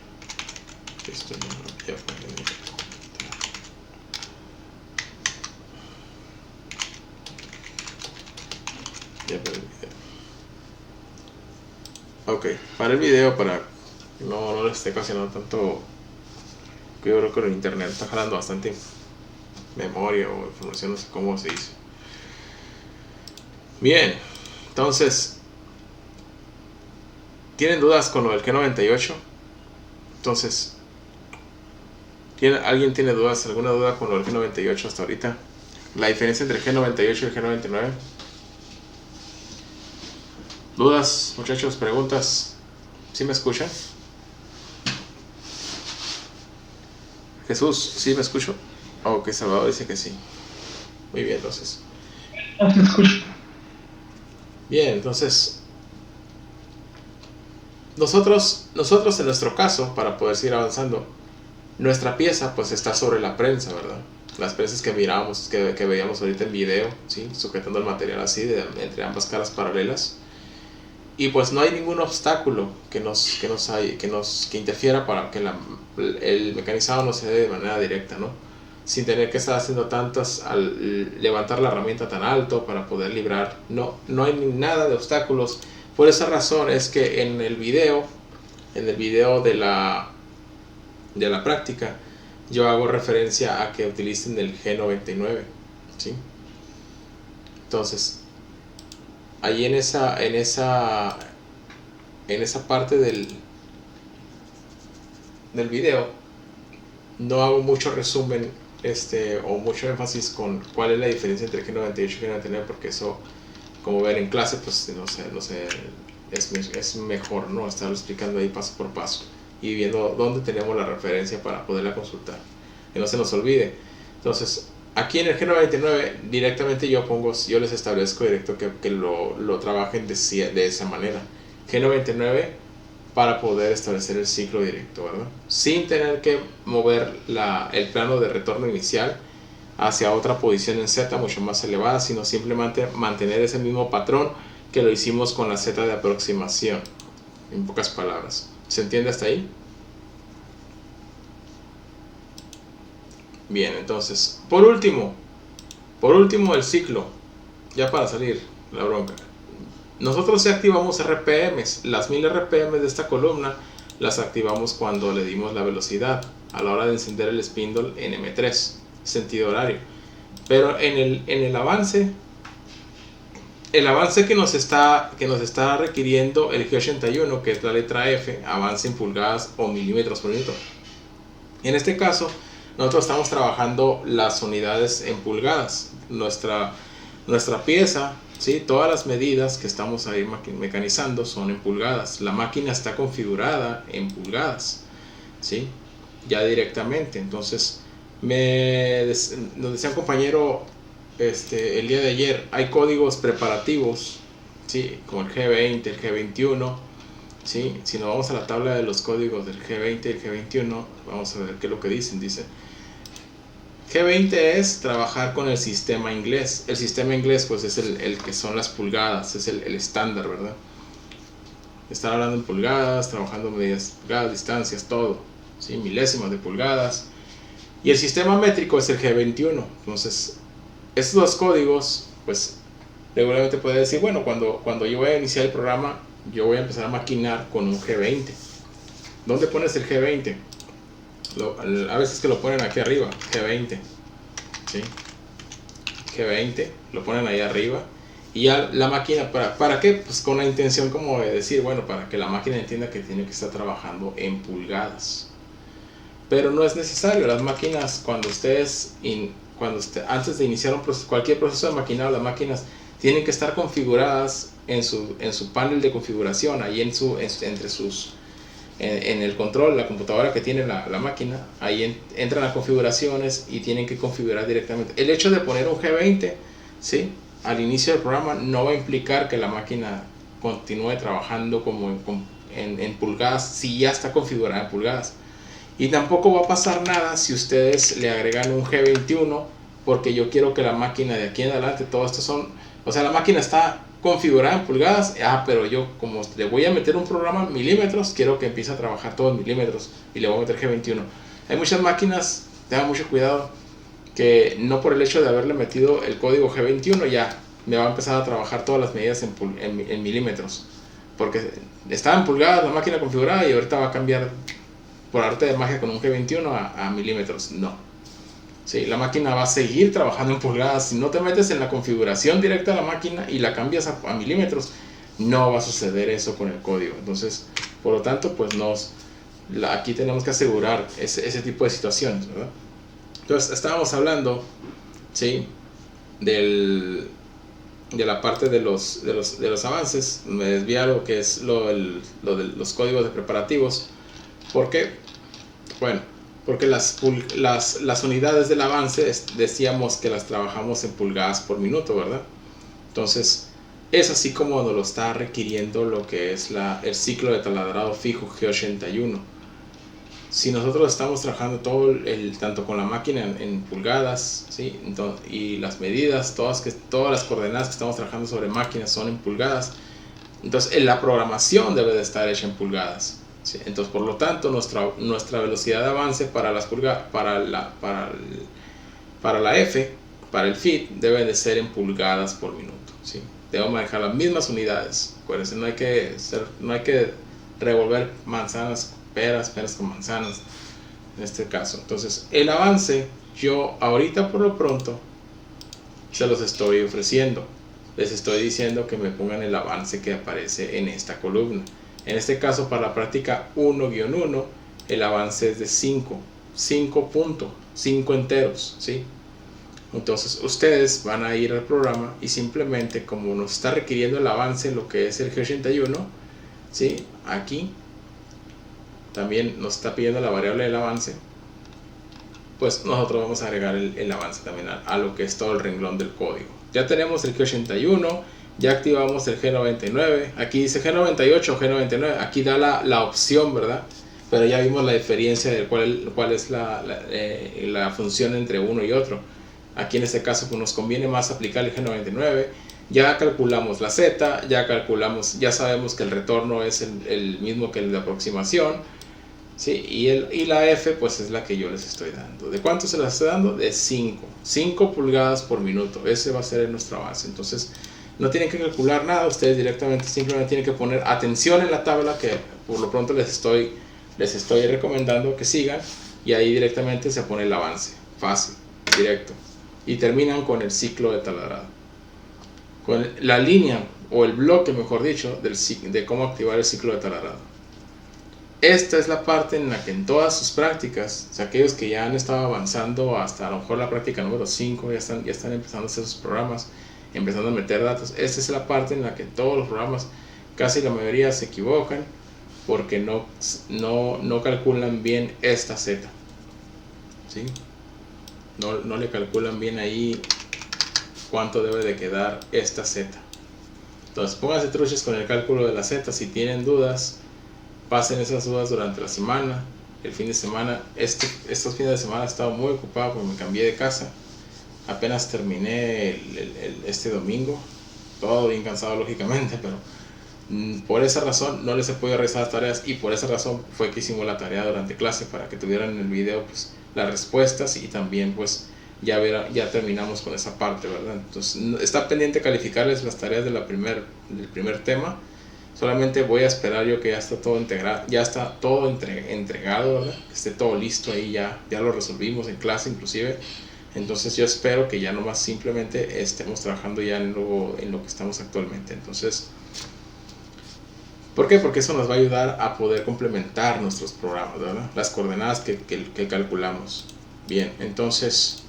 Ok, para el video, para que no les esté ocasionando tanto. Yo creo que el internet está jalando bastante memoria o información, no sé cómo se dice. Bien, entonces, ¿tienen dudas con lo del G98? Entonces, ¿alguien tiene dudas, alguna duda con lo del G98 hasta ahorita? La diferencia entre el G98 y el G99. ¿Dudas, muchachos? ¿Preguntas? ¿Sí me escuchan? Jesús, ¿sí me escucho? Ok, Salvador dice que sí. Muy bien, entonces. No te escucho. Bien, entonces, nosotros en nuestro caso, para poder seguir avanzando, nuestra pieza pues está sobre la prensa, ¿verdad? Las prensas que mirábamos, que veíamos ahorita en video, ¿sí? Sujetando el material así entre ambas caras paralelas. Y pues no hay ningún obstáculo que interfiera para que el mecanizado no se dé de manera directa, ¿no? Sin tener que estar haciendo tantas al levantar la herramienta tan alto para poder librar. No hay nada de obstáculos. Por esa razón es que en el video de la práctica, yo hago referencia a que utilicen el G99, ¿sí? Entonces, ahí en esa parte del video no hago mucho resumen o mucho énfasis con cuál es la diferencia entre G98 y G99, porque eso, como ver en clase, pues no sé, es mejor no estarlo explicando ahí paso por paso y viendo dónde tenemos la referencia para poderla consultar, que no se nos olvide. Entonces, aquí en el G99 directamente yo les establezco directo que lo trabajen de esa manera. G99 para poder establecer el ciclo directo, ¿verdad? Sin tener que mover el plano de retorno inicial hacia otra posición en Z mucho más elevada, sino simplemente mantener ese mismo patrón que lo hicimos con la Z de aproximación, en pocas palabras. ¿Se entiende hasta ahí? Bien, entonces, por último el ciclo, ya para salir la bronca. Nosotros ya activamos RPMs, las 1000 RPM de esta columna las activamos cuando le dimos la velocidad a la hora de encender el spindle en M3, sentido horario. Pero en el avance que nos está requiriendo el G81, que es la letra F, avance en pulgadas o milímetros por minuto. En este caso, nosotros estamos trabajando las unidades en pulgadas. Nuestra pieza, ¿sí? Todas las medidas que estamos ahí mecanizando son en pulgadas. La máquina está configurada en pulgadas, ¿sí? Ya directamente. Entonces, nos decía un compañero el día de ayer, hay códigos preparativos, ¿sí? Como el G20, el G21, ¿sí? Si nos vamos a la tabla de los códigos del G20 y el G21, vamos a ver qué es lo que dicen. Dice G20 es trabajar con el sistema inglés. El sistema inglés pues es el que son las pulgadas, es el estándar, ¿verdad? Estar hablando en pulgadas, trabajando medidas, pulgadas, distancias, todo, ¿sí? Milésimas de pulgadas. Y el sistema métrico es el G21. Entonces, estos dos códigos, pues, regularmente puede decir, bueno, cuando yo voy a iniciar el programa, yo voy a empezar a maquinar con un G20. ¿Dónde pones el G20? A veces que lo ponen aquí arriba, G20, ¿sí? G20, lo ponen ahí arriba. Y ya la máquina, ¿para qué? Pues con la intención como de decir, bueno, para que la máquina entienda que tiene que estar trabajando en pulgadas. Pero no es necesario. Las máquinas, antes de iniciar cualquier proceso de maquinado, las máquinas tienen que estar configuradas en su panel de configuración, ahí en el control, la computadora que tiene la máquina, ahí entran a configuraciones y tienen que configurar directamente. El hecho de poner un G20, ¿sí?, al inicio del programa no va a implicar que la máquina continúe trabajando como en pulgadas si ya está configurada en pulgadas. Y tampoco va a pasar nada si ustedes le agregan un G21, porque yo quiero que la máquina de aquí en adelante, todo esto la máquina está configurada en pulgadas, pero yo como le voy a meter un programa en milímetros, quiero que empiece a trabajar todo en milímetros y le voy a meter G21. Hay muchas máquinas, tengan mucho cuidado, que no por el hecho de haberle metido el código G21 ya me va a empezar a trabajar todas las medidas en milímetros, porque estaba en pulgadas la máquina configurada y ahorita va a cambiar por arte de magia con un G21 a milímetros. No, sí, la máquina va a seguir trabajando en pulgadas. Si no te metes en la configuración directa de la máquina y la cambias a milímetros, no va a suceder eso con el código. Entonces, por lo tanto, pues aquí tenemos que asegurar ese tipo de situaciones, ¿verdad? Entonces, estábamos hablando, ¿sí?, de la parte de los avances. Me desvié a lo que es lo de los códigos de preparativos. ¿Por qué? Bueno, porque las unidades del avance decíamos que las trabajamos en pulgadas por minuto, ¿verdad? Entonces, es así como nos lo está requiriendo lo que es el ciclo de taladrado fijo G81. Si nosotros estamos trabajando tanto con la máquina en pulgadas, ¿sí?, y las medidas, todas las coordenadas que estamos trabajando sobre máquinas son en pulgadas, entonces la programación debe de estar hecha en pulgadas, ¿sí? Entonces, por lo tanto, nuestra velocidad de avance para la F, para el feed, debe de ser en pulgadas por minuto, ¿sí? Debemos manejar las mismas unidades. Acuérdense, no hay que revolver peras con manzanas en este caso. Entonces, el avance, yo ahorita por lo pronto se los estoy ofreciendo. Les estoy diciendo que me pongan el avance que aparece en esta columna. En este caso, para la práctica 1-1, el avance es de 5 enteros, ¿sí? Entonces, ustedes van a ir al programa y simplemente, como nos está requiriendo el avance, lo que es el G81, ¿sí?, aquí también nos está pidiendo la variable del avance, pues nosotros vamos a agregar el avance también a lo que es todo el renglón del código. Ya tenemos el G81, ya activamos el G99, aquí dice G98 o G99, aquí da la opción, ¿verdad? Pero ya vimos la diferencia de cuál es la función entre uno y otro. Aquí en este caso pues nos conviene más aplicar el G99. Ya calculamos la Z, ya sabemos que el retorno es el mismo que el de aproximación, ¿sí? Y la F pues es la que yo les estoy dando. ¿De cuánto se las estoy dando? De 5 pulgadas por minuto. Ese va a ser nuestro avance. Entonces no tienen que calcular nada, ustedes directamente simplemente tienen que poner atención en la tabla que por lo pronto les estoy recomendando que sigan, y ahí directamente se pone el avance, fácil, directo, y terminan con el ciclo de taladrado, con la línea o el bloque, mejor dicho, de cómo activar el ciclo de taladrado. Esta es la parte en la que en todas sus prácticas, o sea, aquellos que ya han estado avanzando hasta a lo mejor la práctica número 5, ya están empezando a hacer sus programas, empezando a meter datos. Esta es la parte en la que todos los programas, casi la mayoría, se equivocan porque no calculan bien esta Z, ¿sí? No le calculan bien ahí cuánto debe de quedar esta Z. Entonces pónganse truchas con el cálculo de la Z. Si tienen dudas, pasen esas dudas durante la semana, el fin de semana, estos fines de semana he estado muy ocupado porque me cambié de casa. Apenas terminé este domingo, todo bien cansado lógicamente, pero por esa razón no les he podido realizar las tareas, y por esa razón fue que hicimos la tarea durante clase, para que tuvieran en el video pues las respuestas, y también pues ya terminamos con esa parte, ¿verdad? Entonces está pendiente calificarles las tareas del primer tema. Solamente voy a esperar yo que ya está todo integrado, ya está todo entregado, ¿verdad? Que esté todo listo ahí, ya lo resolvimos en clase inclusive. Entonces yo espero que ya nomás simplemente estemos trabajando ya en lo que estamos actualmente. Entonces, ¿por qué? Porque eso nos va a ayudar a poder complementar nuestros programas, ¿verdad? Las coordenadas que calculamos. Bien, entonces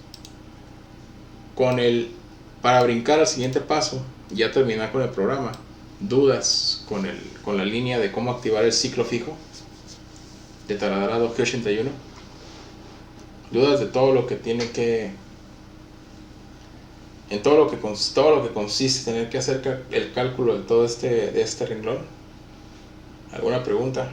para brincar al siguiente paso, ya terminar con el programa. ¿Dudas con la línea de cómo activar el ciclo fijo de taladrado G81? ¿Dudas de todo lo que tiene que... en todo lo que consiste tener que hacer el cálculo de todo de este renglón? ¿Alguna pregunta?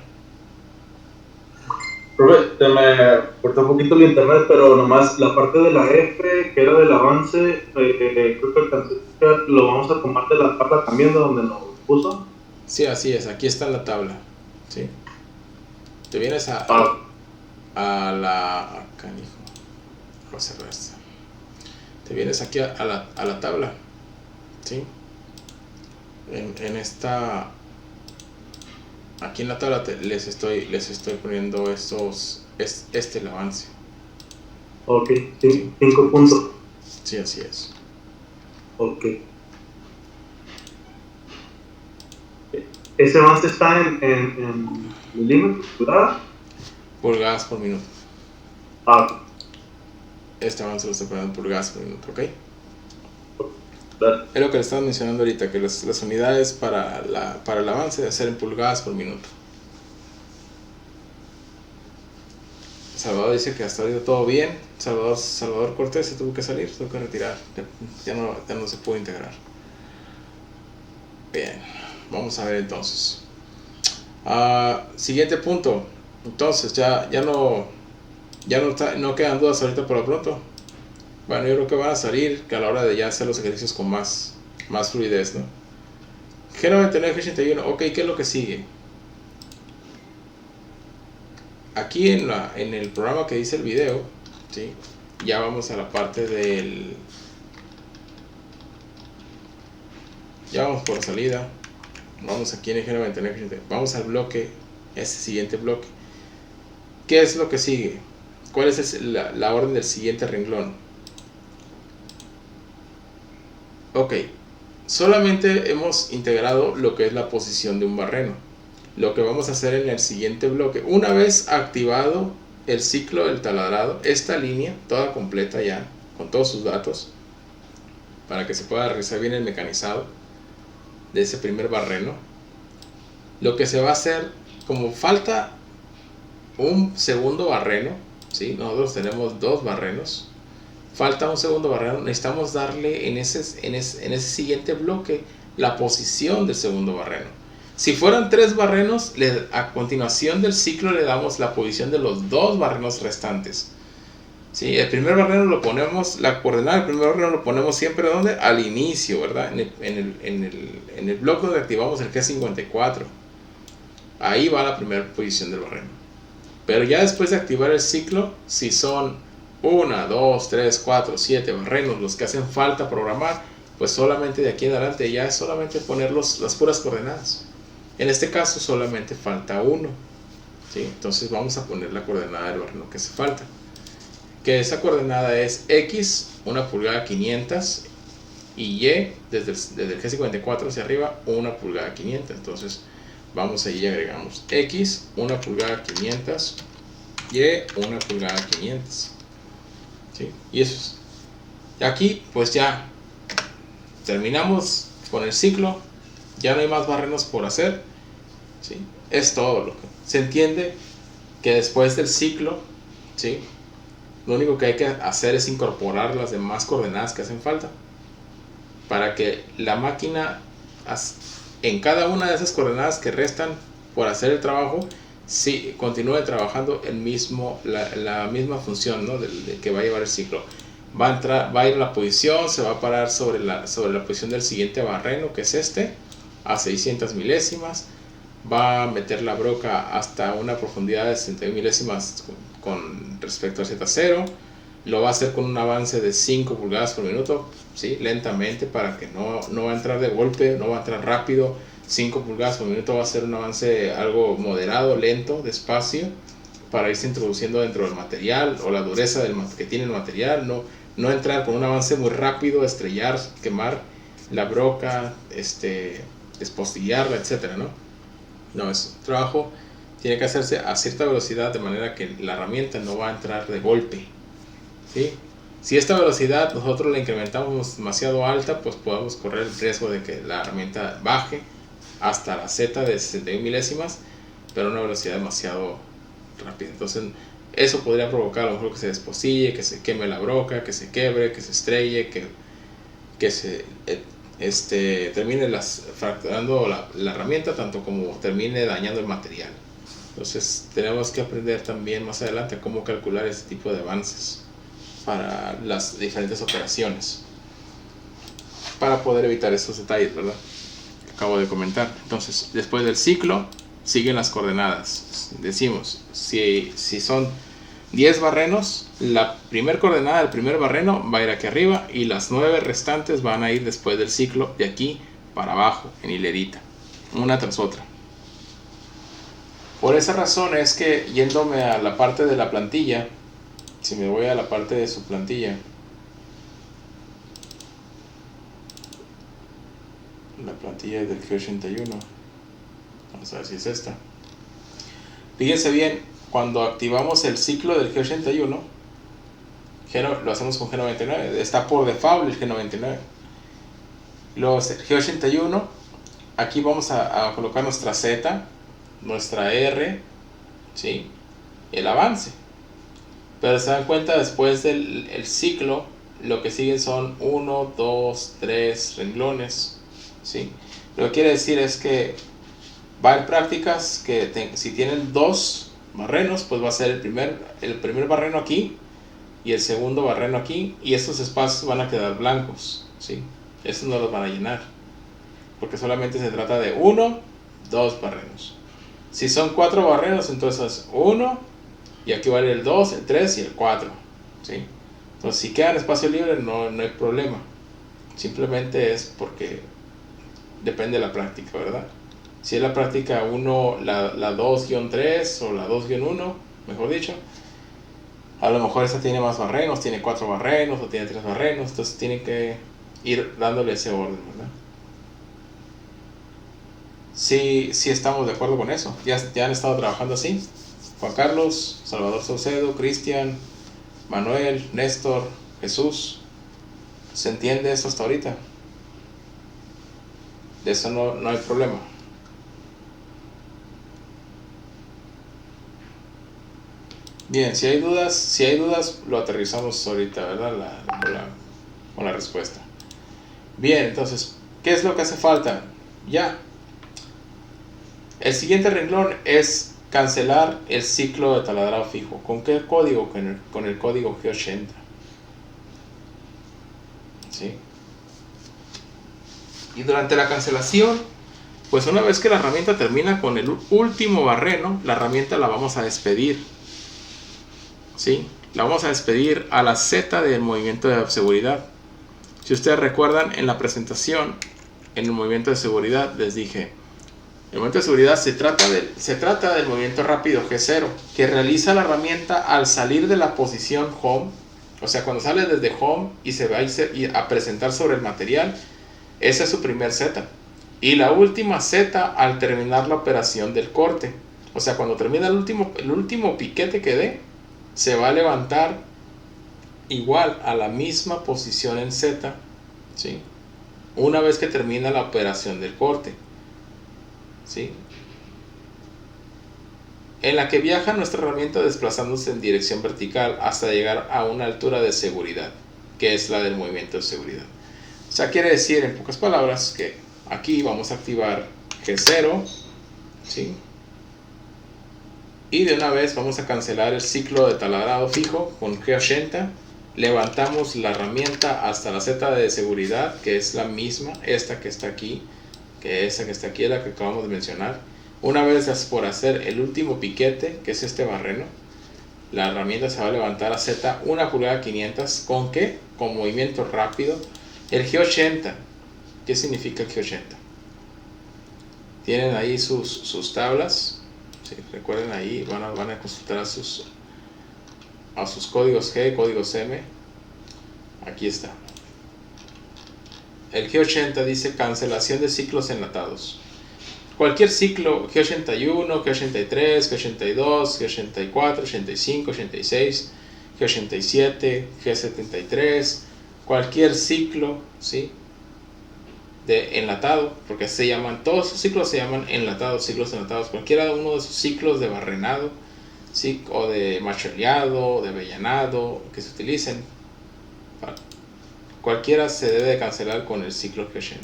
Profe, te me cortó un poquito el internet, pero nomás la parte de la F, que era del avance, creo que alcancé a explicar, lo vamos a tomar de la tabla también, de donde nos puso. Sí, así es, aquí está en la tabla. ¿Sí? Te vienes a la... acá, hijo. Voy a cerrar esta. Te vienes aquí a la tabla. ¿Sí? En esta... aquí en la tabla les estoy poniendo el avance. Ok, sí, 5 puntos. Sí, así es. Ok. ¿Ese avance está en milímetros, ¿verdad? Pulgadas por minuto. Ah, Este avance lo estoy poniendo en pulgadas por minuto, ¿ok? claro. Es lo que le estaba mencionando ahorita, que las unidades para el avance deben ser en pulgadas por minuto. Salvador dice que hasta ahorita todo bien. Salvador Cortés se tuvo que salir, se tuvo que retirar. Ya no se pudo integrar. Bien, vamos a ver entonces. Siguiente punto. Entonces, ya no quedan dudas ahorita por lo pronto. Bueno, yo creo que van a salir que a la hora de ya hacer los ejercicios con más fluidez, ¿no? G99, G81, ok, ¿qué es lo que sigue? Aquí en el programa que dice el video, ¿sí? Ya vamos a la parte del... ya vamos por salida. Vamos aquí en el G99, G81. Vamos al bloque, ese siguiente bloque. ¿Qué es lo que sigue? ¿Cuál es la orden del siguiente renglón? Ok, solamente hemos integrado lo que es la posición de un barreno. Lo que vamos a hacer en el siguiente bloque, una vez activado el ciclo del taladrado, esta línea toda completa ya, con todos sus datos, para que se pueda realizar bien el mecanizado de ese primer barreno, lo que se va a hacer, como falta un segundo barreno, ¿sí? Nosotros tenemos 2 barrenos, falta un segundo barreno, necesitamos darle en ese siguiente bloque la posición del segundo barreno. Si fueran 3 barrenos, a continuación del ciclo le damos la posición de los 2 barrenos restantes. ¿Sí? El primer barreno lo ponemos, la coordenada del primer barreno lo ponemos siempre ¿dónde? Al inicio, ¿verdad? En el bloque donde activamos el G54. Ahí va la primera posición del barreno. Pero ya después de activar el ciclo, si son 1, 2, 3, 4, 7 barrenos los que hacen falta programar, pues solamente de aquí en adelante ya es solamente poner las puras coordenadas. En este caso solamente falta 1, ¿sí? Entonces vamos a poner la coordenada del barreno que hace falta, que esa coordenada es X, 1 pulgada 500, y Y desde el G54 hacia arriba, 1 pulgada 500. Entonces vamos ahí y agregamos X, 1 pulgada 500, Y, 1 pulgada 500, ¿sí? Y eso es. Aquí pues ya terminamos con el ciclo, ya no hay más barrenos por hacer, ¿sí? Es todo lo que se entiende, que después del ciclo, ¿sí? Lo único que hay que hacer es incorporar las demás coordenadas que hacen falta para que la máquina, en cada una de esas coordenadas que restan por hacer el trabajo, sí, continúe trabajando la misma función, ¿no? de que va a llevar el ciclo. Va a ir a la posición, se va a parar sobre la posición del siguiente barreno, que es este, a 600 milésimas. Va a meter la broca hasta una profundidad de 61 milésimas con respecto al Z0. Lo va a hacer con un avance de 5 pulgadas por minuto, ¿sí? Lentamente, para que no va a entrar de golpe, no va a entrar rápido. 5 pulgadas por minuto va a ser un avance algo moderado, lento, despacio, para irse introduciendo dentro del material o la dureza que tiene el material. No entrar con un avance muy rápido, estrellar, quemar la broca, despostillarla, etcétera, No, es un trabajo, tiene que hacerse a cierta velocidad, de manera que la herramienta no va a entrar de golpe, ¿sí? Si esta velocidad nosotros la incrementamos demasiado alta, pues podemos correr el riesgo de que la herramienta baje hasta la Z de 61 milésimas, pero a una velocidad demasiado rápida. Entonces eso podría provocar a lo mejor que se despostille, que se queme la broca, que se quebre, que se estrelle, que se termine fracturando la herramienta, tanto como termine dañando el material. Entonces tenemos que aprender también más adelante cómo calcular ese tipo de avances para las diferentes operaciones, para poder evitar estos detalles, ¿verdad? Que acabo de comentar. Entonces, después del ciclo siguen las coordenadas. Decimos, si son 10 barrenos, la primera coordenada del primer barreno va a ir aquí arriba y las 9 restantes van a ir después del ciclo, de aquí para abajo, en hilerita, una tras otra. Por esa razón es que, yéndome a la parte de la plantilla, si me voy a la parte de su plantilla, la plantilla del G81, vamos a ver si es esta. Fíjense bien, cuando activamos el ciclo del G81, lo hacemos con G99, está por default el G99. Los G81, aquí vamos a colocar nuestra Z, nuestra R, ¿sí? El avance. Pero se dan cuenta, después del ciclo, lo que siguen son 1, 2, 3 renglones, ¿sí? Lo que quiere decir es que va a haber prácticas que si tienen 2 barrenos, pues va a ser el primer barreno aquí y el segundo barreno aquí, y estos espacios van a quedar blancos, ¿sí? Estos no los van a llenar, porque solamente se trata de 1, 2 barrenos. Si son 4 barrenos, entonces 1, y aquí va a ir el 2, el 3 y el 4, ¿sí? Entonces, si queda en espacio libre, no hay problema. Simplemente es porque depende de la práctica, ¿verdad? Si es la práctica 1, la 2-3 o la 2-1, mejor dicho, a lo mejor esta tiene más barrenos, tiene 4 barrenos o tiene 3 barrenos, entonces tienen que ir dándole ese orden, ¿verdad? Sí estamos de acuerdo con eso. Ya han estado trabajando así. Juan Carlos, Salvador Saucedo, Cristian, Manuel, Néstor, Jesús. ¿Se entiende esto hasta ahorita? De eso no hay problema. Bien, si hay dudas lo aterrizamos ahorita, ¿verdad? Con la respuesta. Bien, entonces, ¿qué es lo que hace falta? Ya. El siguiente renglón es cancelar el ciclo de taladrado fijo. ¿Con qué código? Con el código G80. ¿Sí? Y durante la cancelación, pues una vez que la herramienta termina con el último barreno, la herramienta la vamos a despedir. ¿Sí? La vamos a despedir a la Z del movimiento de seguridad. Si ustedes recuerdan, en la presentación, en el movimiento de seguridad, les dije, el movimiento de seguridad se trata del movimiento rápido G0, que realiza la herramienta al salir de la posición home. O sea, cuando sale desde home y se va a presentar sobre el material, esa es su primer Z. Y la última Z al terminar la operación del corte. O sea, cuando termina el último piquete que dé, se va a levantar igual a la misma posición en Z, ¿sí? Una vez que termina la operación del corte, ¿sí? En la que viaja nuestra herramienta desplazándose en dirección vertical hasta llegar a una altura de seguridad, que es la del movimiento de seguridad. O sea, quiere decir en pocas palabras que aquí vamos a activar G0, ¿sí? Y de una vez vamos a cancelar el ciclo de taladrado fijo con G80. Levantamos la herramienta hasta la Z de seguridad, que es la misma, esta que está aquí, que esa que está aquí es la que acabamos de mencionar. Una vez por hacer el último piquete, que es este barreno, la herramienta se va a levantar a Z 1 pulgada 500. ¿Con qué? Con movimiento rápido. El G80. ¿Qué significa el G80? Tienen ahí sus tablas. ¿Sí? Recuerden ahí, van a consultar a sus códigos G, códigos M. Aquí está. El G80 dice cancelación de ciclos enlatados. Cualquier ciclo, G81, G83, G82, G84, 85, 86, G87, G73, cualquier ciclo, ¿sí?, de enlatado, porque se llaman, todos esos ciclos se llaman enlatados, ciclos enlatados. Cualquiera uno de esos ciclos de barrenado, ¿sí?, o de macholeado, o de avellanado, que se utilicen, cualquiera se debe de cancelar con el ciclo G80.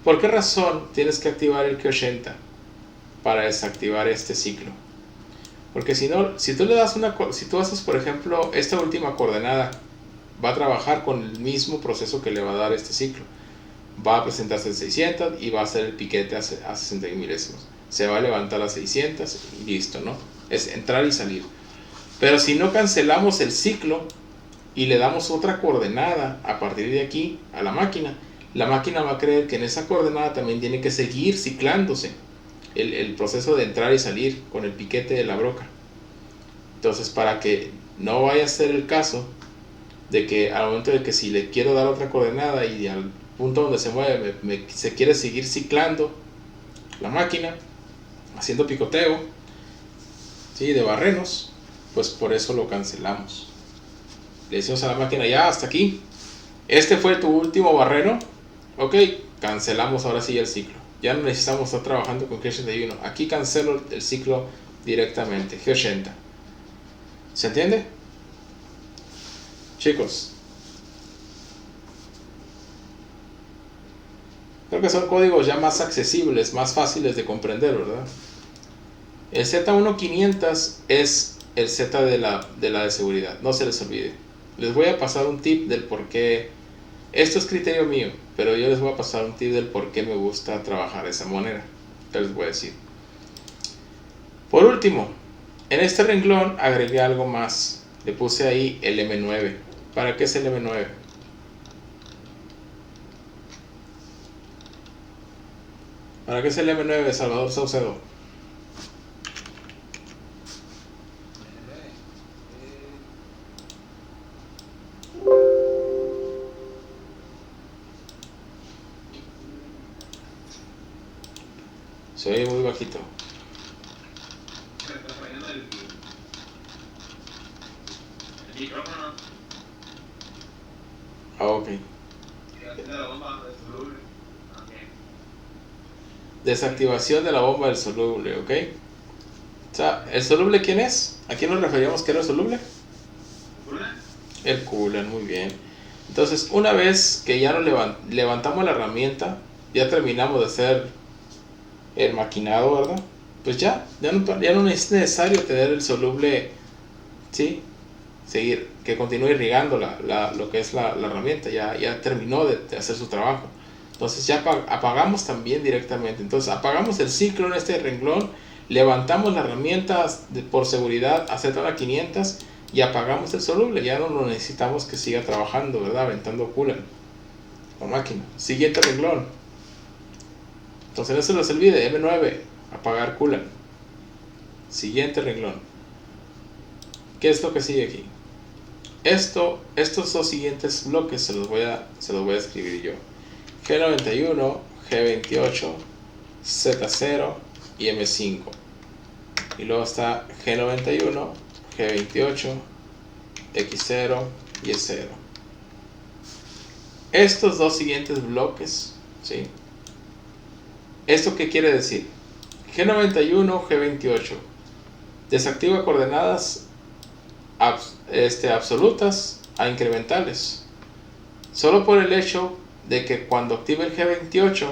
¿Por qué razón tienes que activar el G80 para desactivar este ciclo? Porque si no, si tú haces, por ejemplo, esta última coordenada, va a trabajar con el mismo proceso que le va a dar este ciclo. Va a presentarse en 600 y va a hacer el piquete a 61 milésimos. Se va a levantar a 600 y listo, ¿no? Es entrar y salir. Pero si no cancelamos el ciclo y le damos otra coordenada a partir de aquí a la máquina va a creer que en esa coordenada también tiene que seguir ciclándose el proceso de entrar y salir con el piquete de la broca. Entonces, para que no vaya a ser el caso de que al momento de que si le quiero dar otra coordenada y al punto donde se mueve se quiere seguir ciclando la máquina, haciendo picoteo, ¿sí?, de barrenos, pues por eso lo cancelamos. Le decimos a la máquina, ya hasta aquí, este fue tu último barreno. Ok, cancelamos ahora sí el ciclo. Ya no necesitamos estar trabajando con G81. Aquí cancelo el ciclo directamente, G80. ¿Se entiende? Chicos, creo que son códigos ya más accesibles, más fáciles de comprender, ¿verdad? El Z1500 es el Z de la de seguridad, no se les olvide. Les voy a pasar un tip del por qué. Esto es criterio mío, pero yo les voy a pasar un tip del por qué me gusta trabajar de esa manera. Que les voy a decir. Por último, en este renglón agregué algo más. Le puse ahí el M9. ¿Para qué es el M9? ¿Para qué es el M9, Salvador Saucedo? Se oye muy bajito. El micrófono. Ah, ok. Desactivación de la bomba del soluble, ¿ok? O sea, ¿el soluble quién es? ¿A quién nos referíamos que era el soluble? El coolant, muy bien. Entonces, una vez que ya nos levantamos la herramienta, ya terminamos de hacer el maquinado, ¿verdad? Pues ya no es necesario tener el soluble, ¿sí?, seguir, que continúe irrigando lo que es la herramienta. Ya terminó de hacer su trabajo. Entonces ya apagamos también directamente. Entonces apagamos el ciclo en este renglón, levantamos la herramienta por seguridad a Z500 y apagamos el soluble. Ya no lo necesitamos que siga trabajando, ¿verdad?, aventando coolant la máquina. Siguiente renglón. Entonces no se les olvide, M9, apagar coolant. Siguiente renglón. ¿Qué es lo que sigue aquí? Estos dos siguientes bloques se los voy a escribir yo. G91, G28, Z0 y M5. Y luego está G91, G28, X0 y E0. Estos dos siguientes bloques, ¿sí? ¿Esto qué quiere decir? G91, G28. Desactiva coordenadas absolutas a incrementales. Solo por el hecho de que cuando active el G28,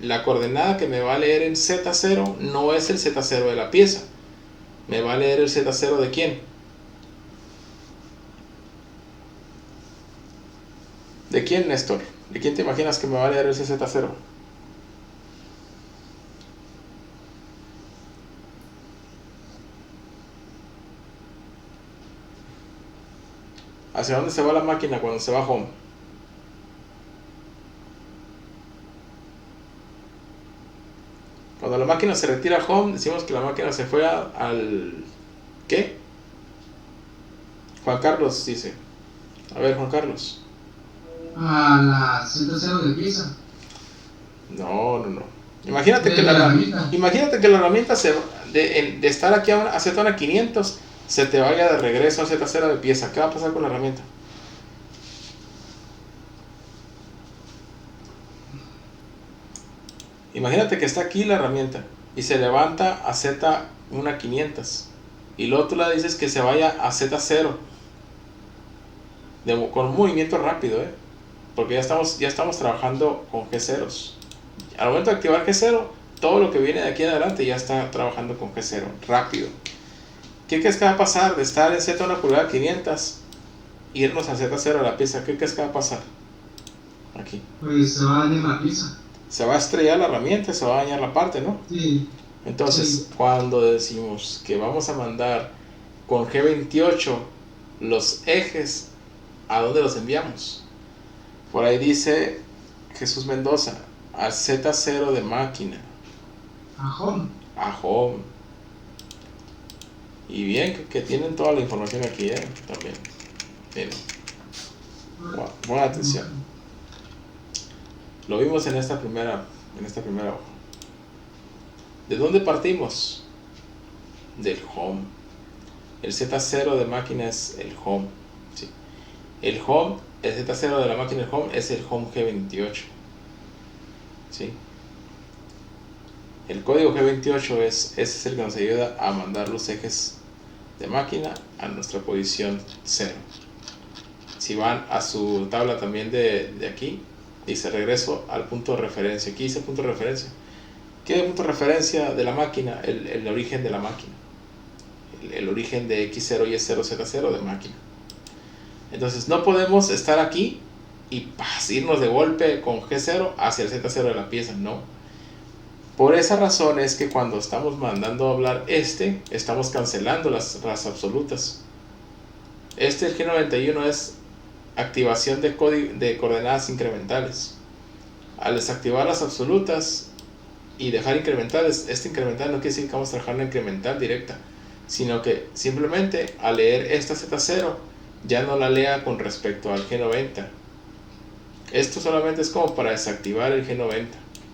la coordenada que me va a leer en Z0 no es el Z0 de la pieza. ¿Me va a leer el Z0 de quién? ¿De quién, Néstor? ¿De quién te imaginas que me va a leer ese Z0? ¿Hacia dónde se va la máquina cuando se va a home? Cuando la máquina se retira a home, decimos que la máquina se fue al... ¿Qué? Juan Carlos dice. A ver, Juan Carlos. A la Z0 de pieza. No. Imagínate que la herramienta de estar aquí a Z1 a 500 se te vaya de regreso a Z0 de pieza. ¿Qué va a pasar con la herramienta? Imagínate que está aquí la herramienta y se levanta a Z1 a 500 y luego tú le dices que se vaya a Z0 con un movimiento rápido, porque ya estamos trabajando con G0s. Al momento de activar G0, todo lo que viene de aquí en adelante ya está trabajando con G0 rápido. ¿Qué crees que va a pasar de estar en Z1 pulgada 500 irnos a Z0 a la pieza? ¿Qué crees que va a pasar aquí? Pues se va a dañar la pieza. Se va a estrellar la herramienta, se va a dañar la parte, ¿no? Sí. Entonces, Sí. cuando decimos que vamos a mandar con G28 los ejes, ¿a dónde los enviamos? Por ahí dice Jesús Mendoza, al Z0 de máquina. A home. A home. Y bien que tienen toda la información aquí, también. Miren. Buena atención. Lo vimos en esta primera hoja. ¿De dónde partimos? Del home. El Z0 de máquina es el home. ¿Sí? El Z0 de la máquina del home es el home G28. ¿Sí? El código G28 ese es el que nos ayuda a mandar los ejes de máquina a nuestra posición 0. Si van a su tabla también de aquí, dice regreso al punto de referencia. Aquí dice punto de referencia. ¿Qué es el punto de referencia de la máquina? El origen de la máquina. El origen de X0 y Y0 Z0 de máquina. Entonces no podemos estar aquí y irnos de golpe con G0 hacia el Z0 de la pieza, no. Por esa razón es que cuando estamos mandando a hablar estamos cancelando las absolutas. El G91 es activación de coordenadas incrementales. Al desactivar las absolutas y dejar incrementales, incremental no quiere decir que vamos a trabajar una incremental directa, sino que simplemente al leer esta Z0 ya no la lea con respecto al G90. Esto solamente es como para desactivar el G90,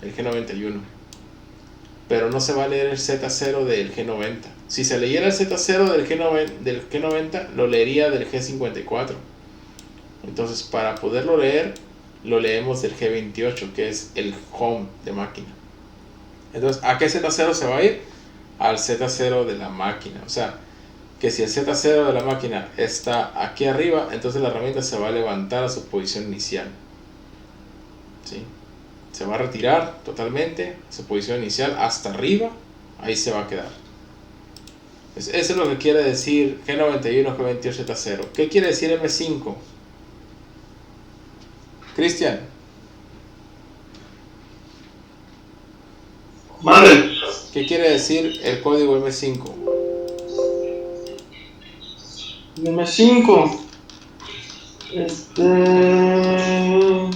el G91, pero no se va a leer el Z0 del G90. Si se leyera el Z0 del G90 lo leería del G54. Entonces para poderlo leer lo leemos del G28, que es el home de máquina. Entonces, ¿a qué Z0 se va a ir? Al Z0 de la máquina. O sea, que si el Z0 de la máquina está aquí arriba, entonces la herramienta se va a levantar a su posición inicial. ¿Sí? Se va a retirar totalmente a su posición inicial hasta arriba, ahí se va a quedar. Eso es lo que quiere decir G91, G28, Z0. ¿Qué quiere decir M5? Cristian. Madre. ¿Qué quiere decir el código M5? M5. Espérame.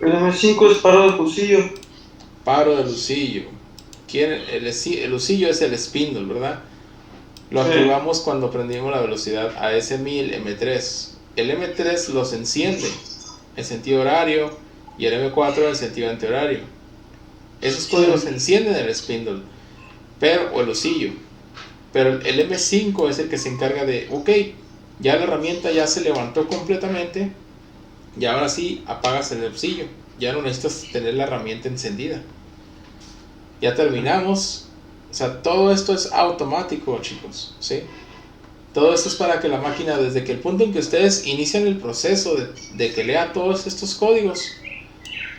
El M5 es paro de pulsillo. Paro de lucillo. El lucillo es el spindle, ¿verdad? Lo Sí. activamos cuando prendimos la velocidad a S1000 M3. El M3 los enciende en sentido horario y el M4 en sentido antihorario. Esos códigos se encienden en el spindle o el lucillo. Pero el M5 es el que se encarga de, ok, ya la herramienta ya se levantó completamente y ahora sí apagas el lucillo. Ya no necesitas tener la herramienta encendida. Ya terminamos. O sea, todo esto es automático, chicos, ¿sí? Todo esto es para que la máquina, desde que el punto en que ustedes inician el proceso de que lea todos estos códigos,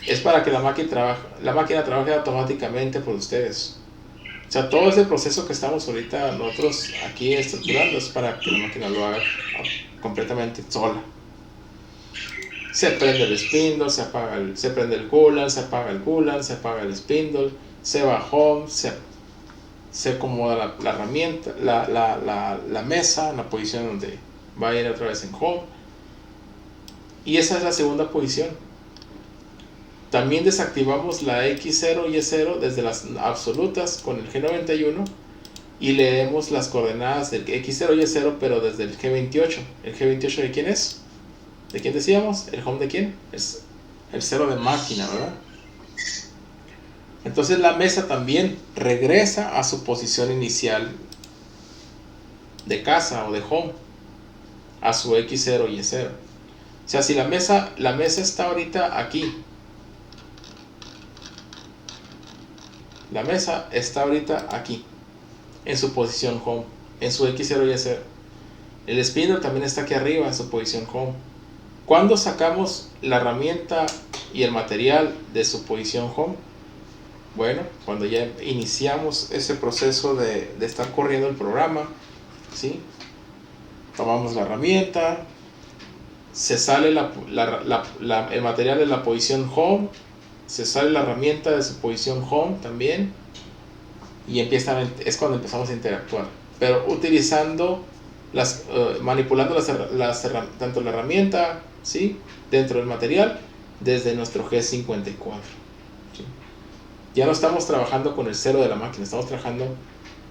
es para que la máquina trabaje automáticamente por ustedes. O sea, todo ese proceso que estamos ahorita nosotros aquí estructurando es para que la máquina lo haga completamente sola. Se prende el spindle, se prende el coolant, se apaga el coolant, se apaga el spindle, se va home, se acomoda la herramienta, la mesa en la posición donde va a ir otra vez en home. Y esa es la segunda posición. También desactivamos la X0 y Y0 desde las absolutas con el G91 y leemos las coordenadas del X0 y Y0 pero desde el G28. ¿El G28 de quién es? ¿De quién decíamos? ¿El home de quién? Es el 0 de máquina, ¿verdad? Entonces la mesa también regresa a su posición inicial de casa o de home, a su X0 y Y0. O sea, si la mesa está ahorita aquí, la mesa está ahorita aquí, en su posición home, en su X0 y Y0. El spindle también está aquí arriba, en su posición home. ¿Cuándo sacamos la herramienta y el material de su posición home? Bueno, cuando ya iniciamos ese proceso de estar corriendo el programa, ¿sí? Tomamos la herramienta, se sale el material de la posición home, se sale la herramienta de su posición home también, y es cuando empezamos a interactuar, pero utilizando manipulando tanto la herramienta, ¿sí? Dentro del material desde nuestro G54, ¿sí? Ya no estamos trabajando con el 0 de la máquina, estamos trabajando,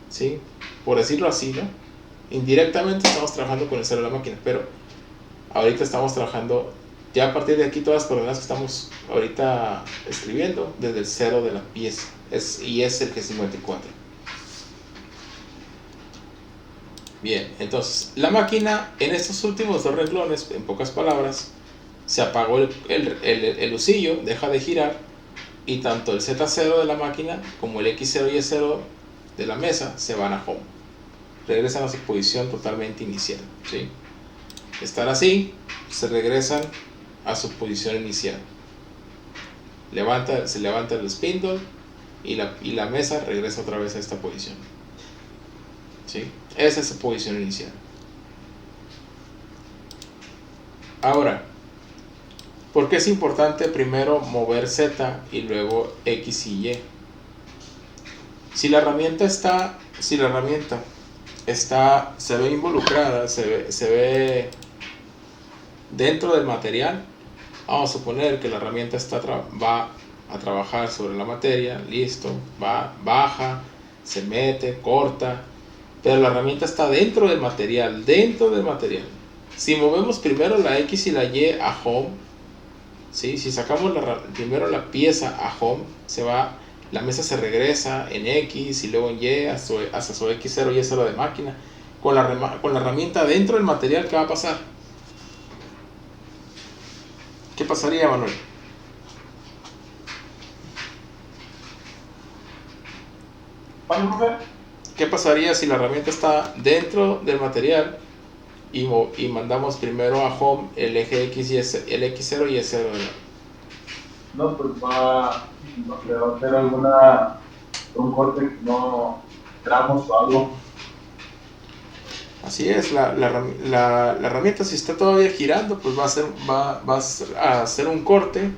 ¿sí? Por decirlo así, ¿no? Indirectamente estamos trabajando con el 0 de la máquina, pero ahorita estamos trabajando ya a partir de aquí todas las coordenadas que estamos ahorita escribiendo desde el 0 de la pieza, y es el G54. Bien, entonces la máquina en estos últimos dos renglones, en pocas palabras, se apagó el usillo, deja de girar, y tanto el Z0 de la máquina como el X0 y Y0 de la mesa se van a home, regresan a su posición totalmente inicial, ¿sí? Están así, se regresan a su posición inicial, se levanta el spindle y la mesa regresa otra vez a esta posición, ¿sí? Esa es su posición inicial. Ahora, ¿por qué es importante primero mover Z y luego X y Y? Si la herramienta se ve involucrada, se ve dentro del material, vamos a suponer que la herramienta va a trabajar sobre la materia, listo, baja, se mete, corta, pero la herramienta está dentro del material. Si movemos primero la X y la Y a home, ¿sí? Si sacamos primero la pieza a home, la mesa se regresa en X y luego en Y hasta su X0 y Y0 de máquina. Con la herramienta dentro del material, ¿qué va a pasar? ¿Qué pasaría, Manuel? ¿Qué pasaría si la herramienta está dentro del material y mandamos primero a home el eje X y el X0 y Y0? No, pues va a hacer un corte que no tramos o algo. Así es, la herramienta, si está todavía girando, pues va a hacer un corte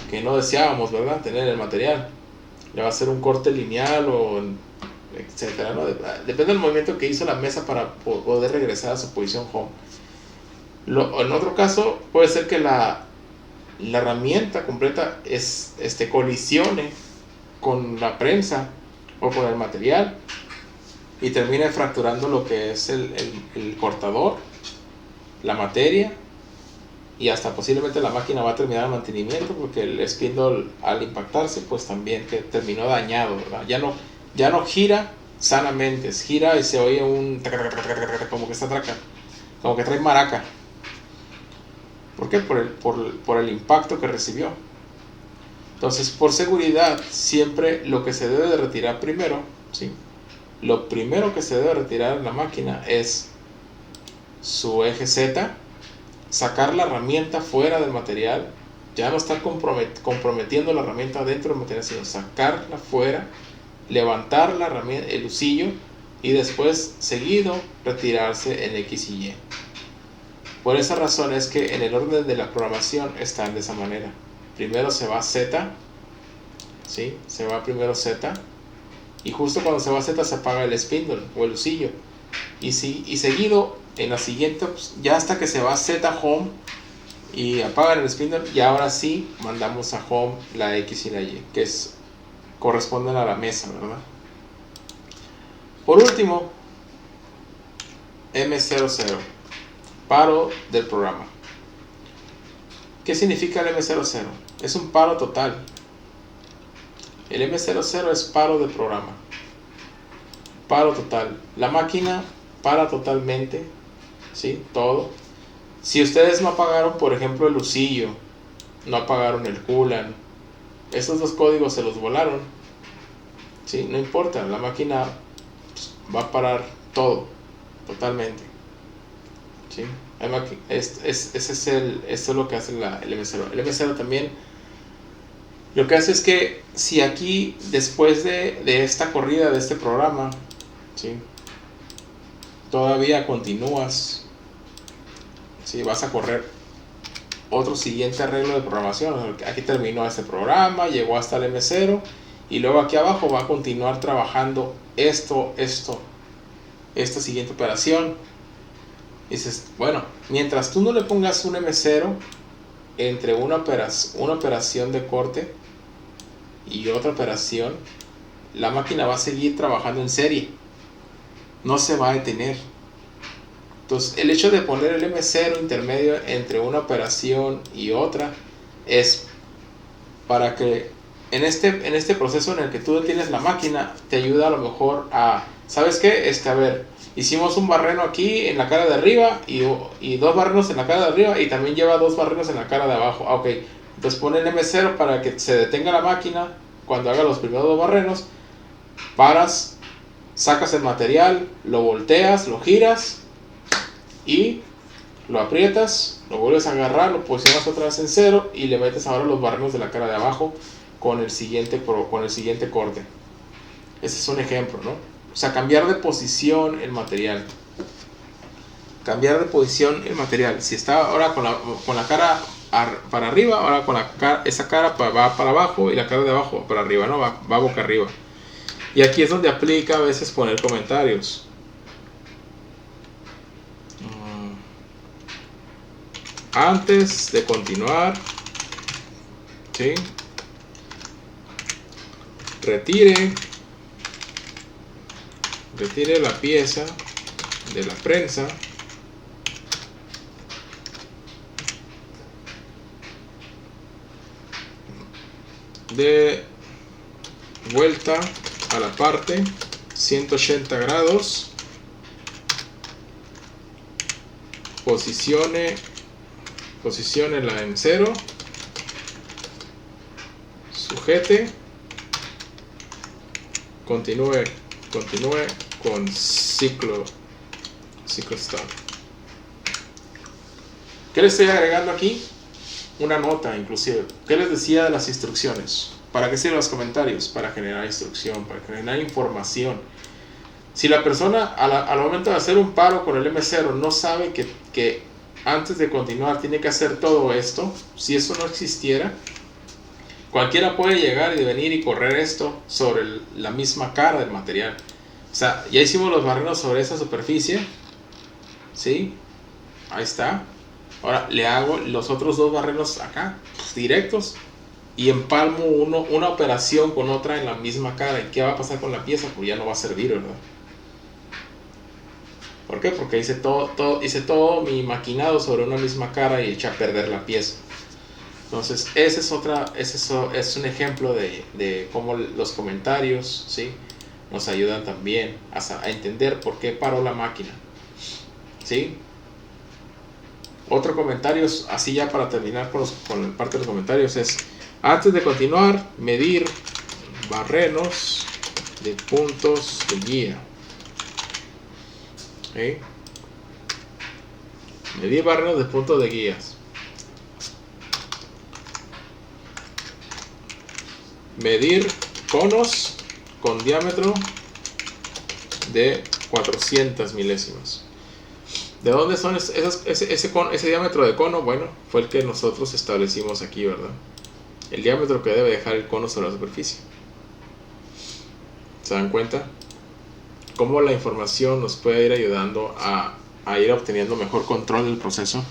que no deseábamos, ¿verdad? Tener el material. Le va a hacer un corte lineal o etcétera, ¿no? Depende del movimiento que hizo la mesa para poder regresar a su posición home. En otro caso, puede ser que la herramienta completa colisione con la prensa o con el material y termine fracturando lo que es el cortador, la materia, y hasta posiblemente la máquina va a terminar el mantenimiento porque el spindle al impactarse pues también terminó dañado, ¿verdad? Ya no gira sanamente, gira y se oye como que trae maraca. ¿Por qué? Por el impacto que recibió. Entonces, por seguridad, siempre lo que se debe de retirar primero, ¿sí? Lo primero que se debe retirar en la máquina es su eje Z, sacar la herramienta fuera del material Ya no estar comprometiendo la herramienta dentro del material, sino sacarla fuera, levantar la herramienta, el usillo, y después, seguido, retirarse en X y Y. Por esa razón es que en el orden de la programación están de esa manera. Primero se va Z, ¿sí? Se va primero Z, y justo cuando se va Z se apaga el spindle o el usillo. Y seguido, en la siguiente, pues, ya hasta que se va Z home y apagan el spindle, y ahora sí mandamos a home la X y la Y, que corresponden a la mesa, ¿verdad? Por último, M00, paro del programa. ¿Qué significa el M00? Es un paro total. El M00 es paro del programa. Paro total. La máquina para totalmente, ¿sí? Todo. Si ustedes no apagaron, por ejemplo, el usillo, no apagaron el coolant, estos dos códigos se los volaron, ¿sí? No importa, la máquina va a parar todo, totalmente, ¿sí? Esto es lo que hace el M0. El M0 también lo que hace es que si aquí, después de esta corrida de este programa, ¿sí? Todavía continúas, ¿sí? Vas a correr otro siguiente arreglo de programación. Aquí terminó este programa, llegó hasta el M0, y luego aquí abajo va a continuar trabajando esta siguiente operación. Y dices, bueno, mientras tú no le pongas un M0 entre una operación de corte y otra operación, la máquina va a seguir trabajando en serie, no se va a detener. Entonces, el hecho de poner el M0 intermedio entre una operación y otra es para que en este proceso en el que tú detienes la máquina, te ayuda a lo mejor a, ¿sabes qué? A ver, hicimos un barreno aquí en la cara de arriba y dos barrenos en la cara de arriba, y también lleva dos barrenos en la cara de abajo. Ok, entonces pon el M0 para que se detenga la máquina cuando haga los primeros dos barrenos, paras, sacas el material, lo volteas, lo giras y lo aprietas, lo vuelves a agarrar, lo posicionas otra vez en 0 y le metes ahora los barrenos de la cara de abajo con el siguiente corte. Ese es un ejemplo, ¿no? O sea, cambiar de posición el material. Cambiar de posición el material. Si está ahora con la cara para arriba, ahora con esa cara va para abajo y la cara de abajo va para arriba, ¿no? Va boca arriba. Y aquí es donde aplica a veces poner comentarios. Antes de continuar, ¿sí? Retire la pieza de la prensa de vuelta a la parte 180 grados, posiciónela en 0, sujete, continúe con ciclo start. ¿Qué le estoy agregando aquí? Una nota, inclusive. ¿Qué les decía de las instrucciones? ¿Para qué sirven los comentarios? Para generar instrucción, para generar información. Si la persona al momento de hacer un paro con el M0 no sabe que antes de continuar tiene que hacer todo esto, si eso no existiera, cualquiera puede llegar y venir y correr esto sobre la misma cara del material. O sea, ya hicimos los barrenos sobre esa superficie, ¿sí? Ahí está. Ahora le hago los otros dos barrenos acá, directos, y empalmo una operación con otra en la misma cara. ¿Y qué va a pasar con la pieza? Pues ya no va a servir, ¿verdad? ¿Por qué? Porque hice todo mi maquinado sobre una misma cara y eché a perder la pieza. Entonces, ese es un ejemplo de cómo los comentarios, ¿sí? Nos ayudan también a entender por qué paró la máquina, ¿sí? Otro comentario, así ya para terminar con la parte de los comentarios, es: antes de continuar, medir barrenos de puntos de guía. ¿Okay? Medir barrenos de puntos de guías. medir conos con diámetro de 400 milésimas. ¿De dónde son ese diámetro de cono? Bueno, fue el que nosotros establecimos aquí, ¿verdad? El diámetro que debe dejar el cono sobre la superficie. ¿Se dan cuenta? Cómo la información nos puede ir ayudando a ir obteniendo mejor control del proceso.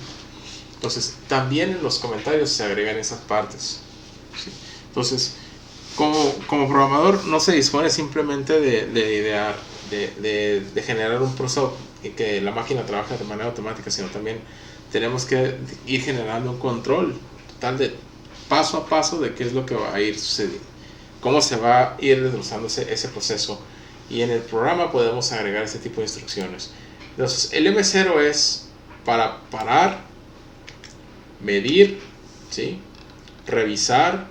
Entonces, también en los comentarios se agregan esas partes, ¿sí? Entonces, como programador no se dispone simplemente de idear, de generar un proceso y que la máquina trabaje de manera automática, sino también tenemos que ir generando un control total de paso a paso de qué es lo que va a ir sucediendo, cómo se va a ir desglosando ese proceso, y en el programa podemos agregar ese tipo de instrucciones. Entonces, el M0 es para parar, medir, ¿sí? Revisar,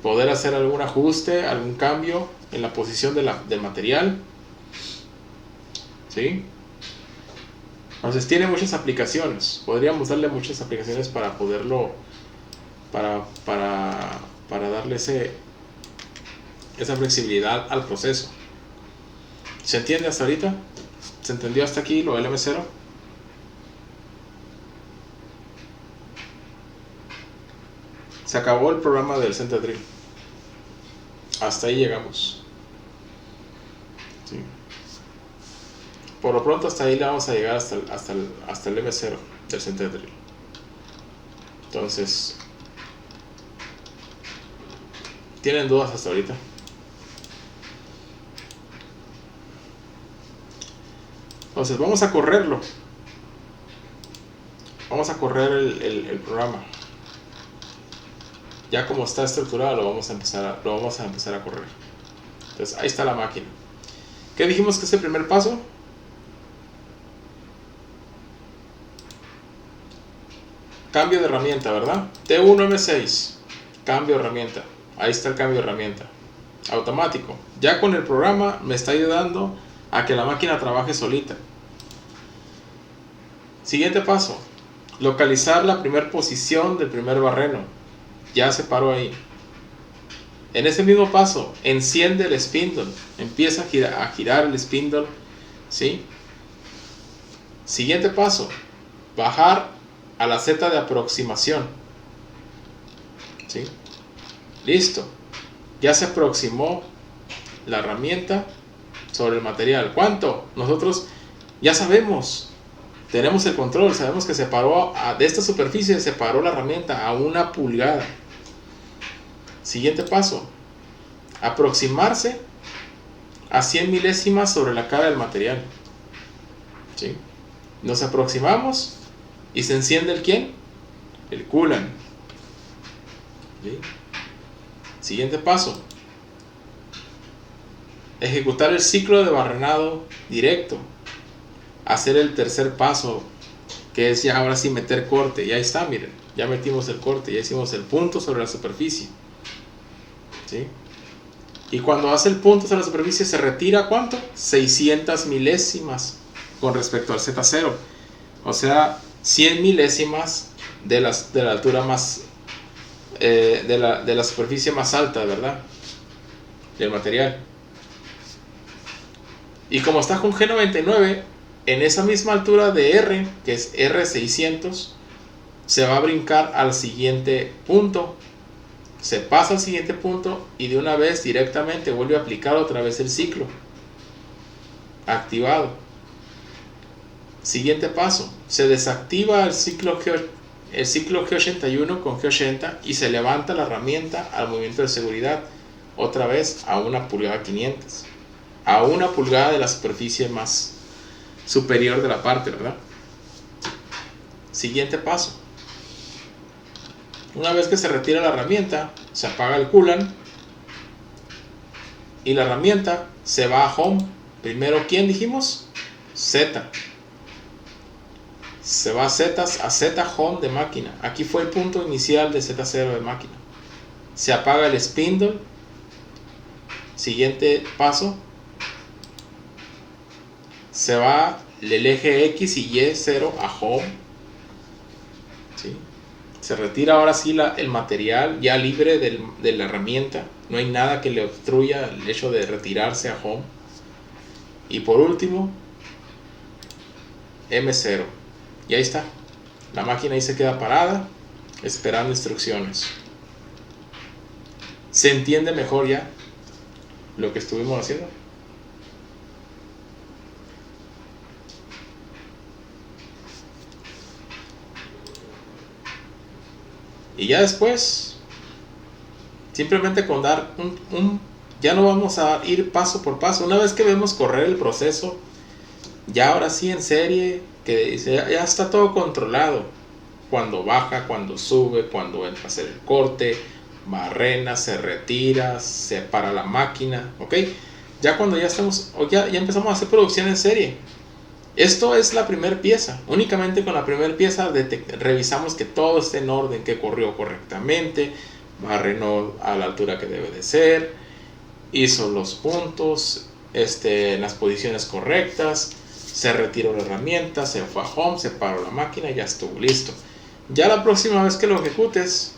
poder hacer algún ajuste, algún cambio en la posición del material, ¿sí? Entonces tiene muchas aplicaciones. Podríamos darle muchas aplicaciones para poderlo, para darle esa flexibilidad al proceso. ¿Se entiende hasta ahorita? ¿Se entendió hasta aquí lo del M0? Se acabó el programa del CenterDrill. Hasta ahí llegamos. ¿Sí? Por lo pronto hasta ahí le vamos a llegar hasta el M0 del CenterDrill. Entonces, ¿tienen dudas hasta ahorita? Entonces vamos a correrlo. Vamos a correr el programa. Ya como está estructurado lo vamos a empezar a correr. Entonces ahí está la máquina. ¿Qué dijimos que es el primer paso? Cambio de herramienta, ¿verdad? T1M6, cambio de herramienta. Ahí está el cambio de herramienta. Automático. Ya con el programa me está ayudando a que la máquina trabaje solita. Siguiente paso. Localizar la primera posición del primer barreno. Ya se paró ahí. En ese mismo paso, enciende el spindle. Empieza a girar el spindle, ¿sí? Siguiente paso. Bajar a la Z de aproximación, ¿sí? Listo. Ya se aproximó la herramienta sobre el material. ¿Cuánto? Nosotros ya sabemos. Tenemos el control. Sabemos que se paró de esta superficie, se paró la herramienta a 1 pulgada. Siguiente paso. Aproximarse a 100 milésimas sobre la cara del material, ¿sí? Nos aproximamos y se enciende el ¿quién? El coolant, ¿sí? Siguiente paso. Ejecutar el ciclo de barrenado directo. Hacer el tercer paso, que es ya ahora sí meter corte. Y ahí está, miren, ya metimos el corte, ya hicimos el punto sobre la superficie, ¿sí? Y cuando hace el punto sobre la superficie se retira ¿cuánto? 600 milésimas con respecto al Z0. O sea, 100 milésimas de la altura más de la superficie más alta, ¿verdad? Del material. Y como está con G99, en esa misma altura de R, que es R600, se va a brincar al siguiente punto. Se pasa al siguiente punto y de una vez directamente vuelve a aplicar otra vez el ciclo. Activado. Siguiente paso. Se desactiva el ciclo G81 con G80 y se levanta la herramienta al movimiento de seguridad. Otra vez a 1 pulgada 500. A 1 pulgada de la superficie más superior de la parte, ¿verdad? Siguiente paso. Una vez que se retira la herramienta, se apaga el coolant y la herramienta se va a home. Primero, ¿quién dijimos? Z. Se va a Z home de máquina. Aquí fue el punto inicial de Z0 de máquina. Se apaga el spindle. Siguiente paso. Se va el eje X y Y0 a home, ¿sí? Se retira ahora sí el material ya libre de la herramienta. No hay nada que le obstruya el hecho de retirarse a home. Y por último, M0. Y ahí está. La máquina ahí se queda parada, esperando instrucciones. ¿Se entiende mejor ya lo que estuvimos haciendo? Y ya después, simplemente con dar ya no vamos a ir paso por paso. Una vez que vemos correr el proceso, ya ahora sí en serie, que ya está todo controlado. Cuando baja, cuando sube, cuando entra a hacer el corte, barrena, se retira, se para la máquina, ¿ok? Ya cuando ya estamos, ya empezamos a hacer producción en serie. Esto es la primera pieza. Únicamente con la primera pieza revisamos que todo esté en orden, que corrió correctamente, barrenó a la altura que debe de ser, hizo los puntos en las posiciones correctas, se retiró la herramienta, se fue a home, se paró la máquina y ya estuvo listo. Ya la próxima vez que lo ejecutes,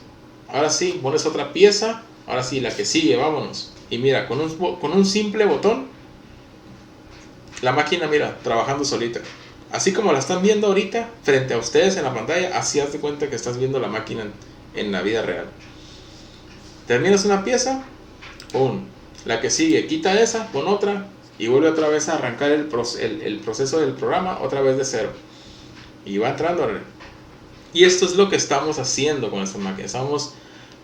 ahora sí, pones otra pieza, ahora sí, la que sigue, vámonos. Y mira, con un simple botón, la máquina, mira, trabajando solita. Así como la están viendo ahorita, frente a ustedes en la pantalla, así haz de cuenta que estás viendo la máquina en la vida real. Terminas una pieza, pum, la que sigue, quita esa, pon otra, y vuelve otra vez a arrancar el proceso del programa, otra vez de cero. Y va entrando. Y esto es lo que estamos haciendo con esta máquina. Estamos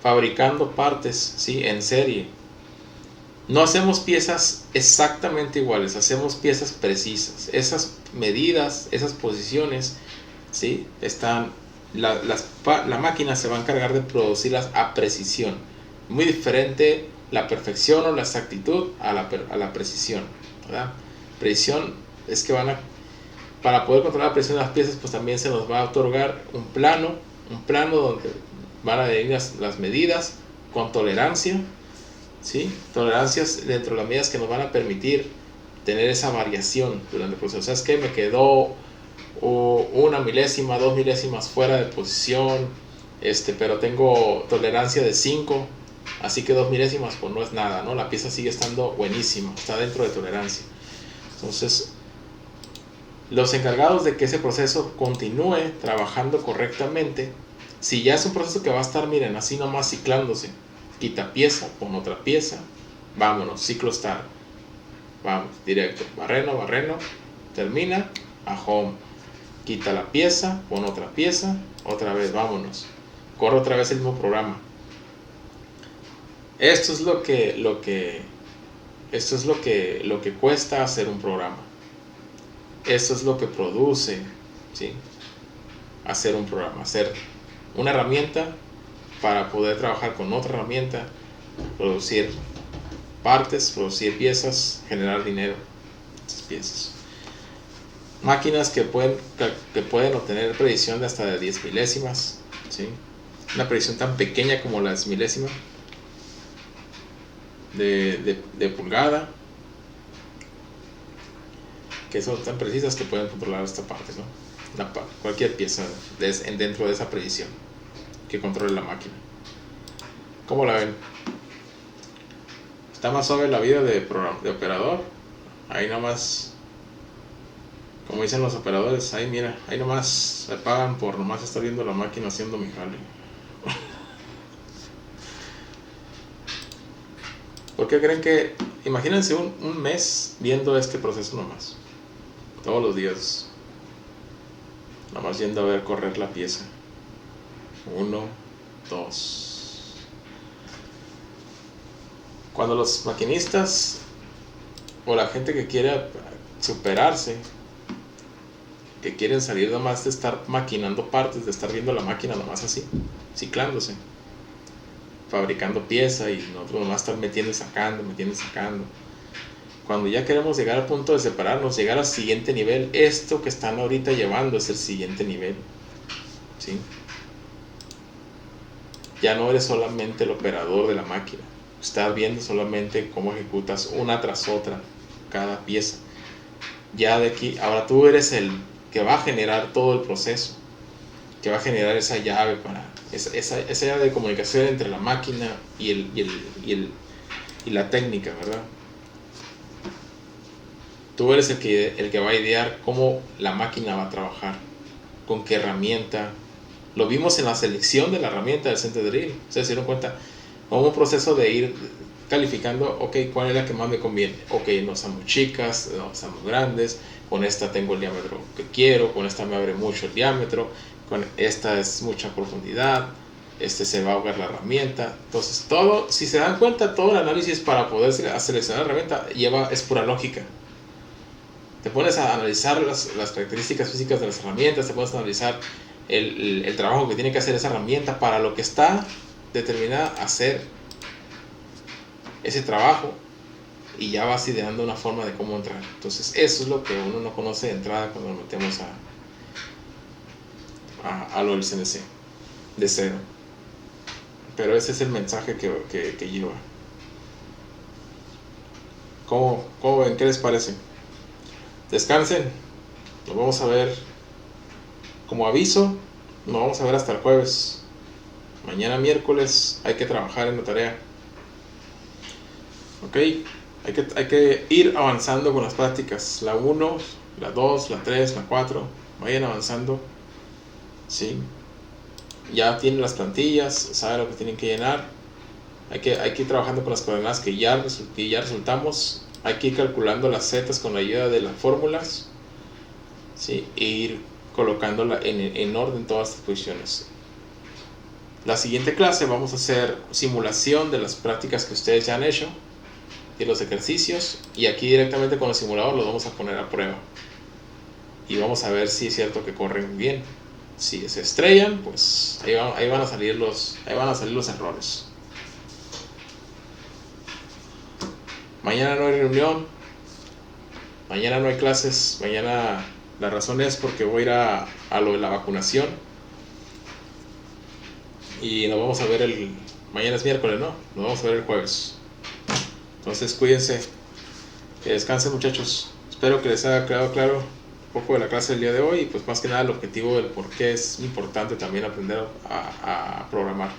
fabricando partes, ¿sí? En serie. No hacemos piezas exactamente iguales, hacemos piezas precisas. Esas medidas, esas posiciones, ¿sí? La máquina se va a encargar de producirlas a precisión. Muy diferente la perfección o la exactitud a la precisión, ¿verdad? Precisión es que para poder controlar la precisión de las piezas, pues también se nos va a otorgar un plano donde van a venir las medidas con tolerancia, ¿sí? Tolerancias dentro de las medidas que nos van a permitir tener esa variación durante el proceso. ¿Sabes qué? Me quedó 1 milésima, 2 milésimas fuera de posición, pero tengo tolerancia de 5, así que 2 milésimas pues no es nada, ¿no? La pieza sigue estando buenísima, está dentro de tolerancia. Entonces, los encargados de que ese proceso continúe trabajando correctamente, si ya es un proceso que va a estar, miren, así nomás ciclándose, quita pieza, pon otra pieza, vámonos, ciclo start, vamos, directo, barreno, termina, a home, quita la pieza, pon otra pieza, otra vez, vámonos, corre otra vez el mismo programa. Esto es lo que cuesta hacer un programa. Esto es lo que produce, ¿sí? Hacer un programa, hacer una herramienta para poder trabajar con otra herramienta, producir partes, producir piezas, generar dinero, esas piezas. Máquinas que pueden obtener predicción de hasta de 10 milésimas, ¿sí? Una predicción tan pequeña como las milésimas de pulgada, que son tan precisas que pueden controlar esta parte, ¿no? Cualquier pieza dentro de esa predicción que controle la máquina. ¿Cómo la ven? Está más suave la vida de operador. Ahí nomás, como dicen los operadores, ahí mira, ahí nomás me pagan por nomás estar viendo la máquina haciendo mi jale. ¿Por qué creen que? Imagínense un mes viendo este proceso nomás, todos los días, nomás yendo a ver correr la pieza. 1, 2. Cuando los maquinistas o la gente que quiere superarse, que quieren salir nomás de estar maquinando partes, de estar viendo la máquina nomás así, ciclándose, fabricando pieza y nosotros nomás estar metiendo y sacando. Cuando ya queremos llegar al punto de separarnos, llegar al siguiente nivel, esto que están ahorita llevando es el siguiente nivel, ¿sí? Ya no eres solamente el operador de la máquina, estás viendo solamente cómo ejecutas una tras otra cada pieza. Ya de aquí, ahora tú eres el que va a generar todo el proceso, que va a generar esa llave esa idea de comunicación entre la máquina y la técnica, ¿verdad? Tú eres el que va a idear cómo la máquina va a trabajar, con qué herramienta. Lo vimos en la selección de la herramienta del Center Drill. Se dieron cuenta, como un proceso de ir calificando, ok, cuál es la que más me conviene. Ok, no están muy chicas, no están muy grandes, con esta tengo el diámetro que quiero, con esta me abre mucho el diámetro, con esta es mucha profundidad, se va a ahogar la herramienta. Entonces todo, si se dan cuenta, todo el análisis para poder seleccionar la herramienta es pura lógica. Te pones a analizar las características físicas de las herramientas, te pones a analizar el trabajo que tiene que hacer esa herramienta para lo que está determinada a hacer ese trabajo, y ya vas ideando una forma de cómo entrar. Entonces eso es lo que uno no conoce de entrada cuando nos metemos a lo del CNC de cero. Pero ese es el mensaje que lleva. ¿Cómo ven? ¿Qué les parece? Descansen. Nos vamos a ver, como aviso, nos vamos a ver hasta el jueves. Mañana miércoles hay que trabajar en la tarea. Ok, hay que ir avanzando con las prácticas. La 1, la 2, la 3, la 4. Vayan avanzando. ¿Sí? Ya tienen las plantillas, saben lo que tienen que llenar. Hay que ir trabajando con las coordenadas que ya resultamos. Hay que ir calculando las zetas con la ayuda de las fórmulas, ¿sí? E ir colocándola en orden todas estas posiciones. La siguiente clase vamos a hacer simulación de las prácticas que ustedes ya han hecho, de los ejercicios, y aquí directamente con el simulador los vamos a poner a prueba y vamos a ver si es cierto que corren bien. Si se estrellan, pues ahí van a salir los errores. Mañana no hay reunión, mañana no hay clases. Mañana la razón es porque voy a ir a lo de la vacunación, y nos vamos a ver mañana es miércoles, ¿no? Nos vamos a ver el jueves. Entonces cuídense, que descansen, muchachos. Espero que les haya quedado claro un poco de la clase del día de hoy, y pues más que nada el objetivo del por qué es importante también aprender a programar.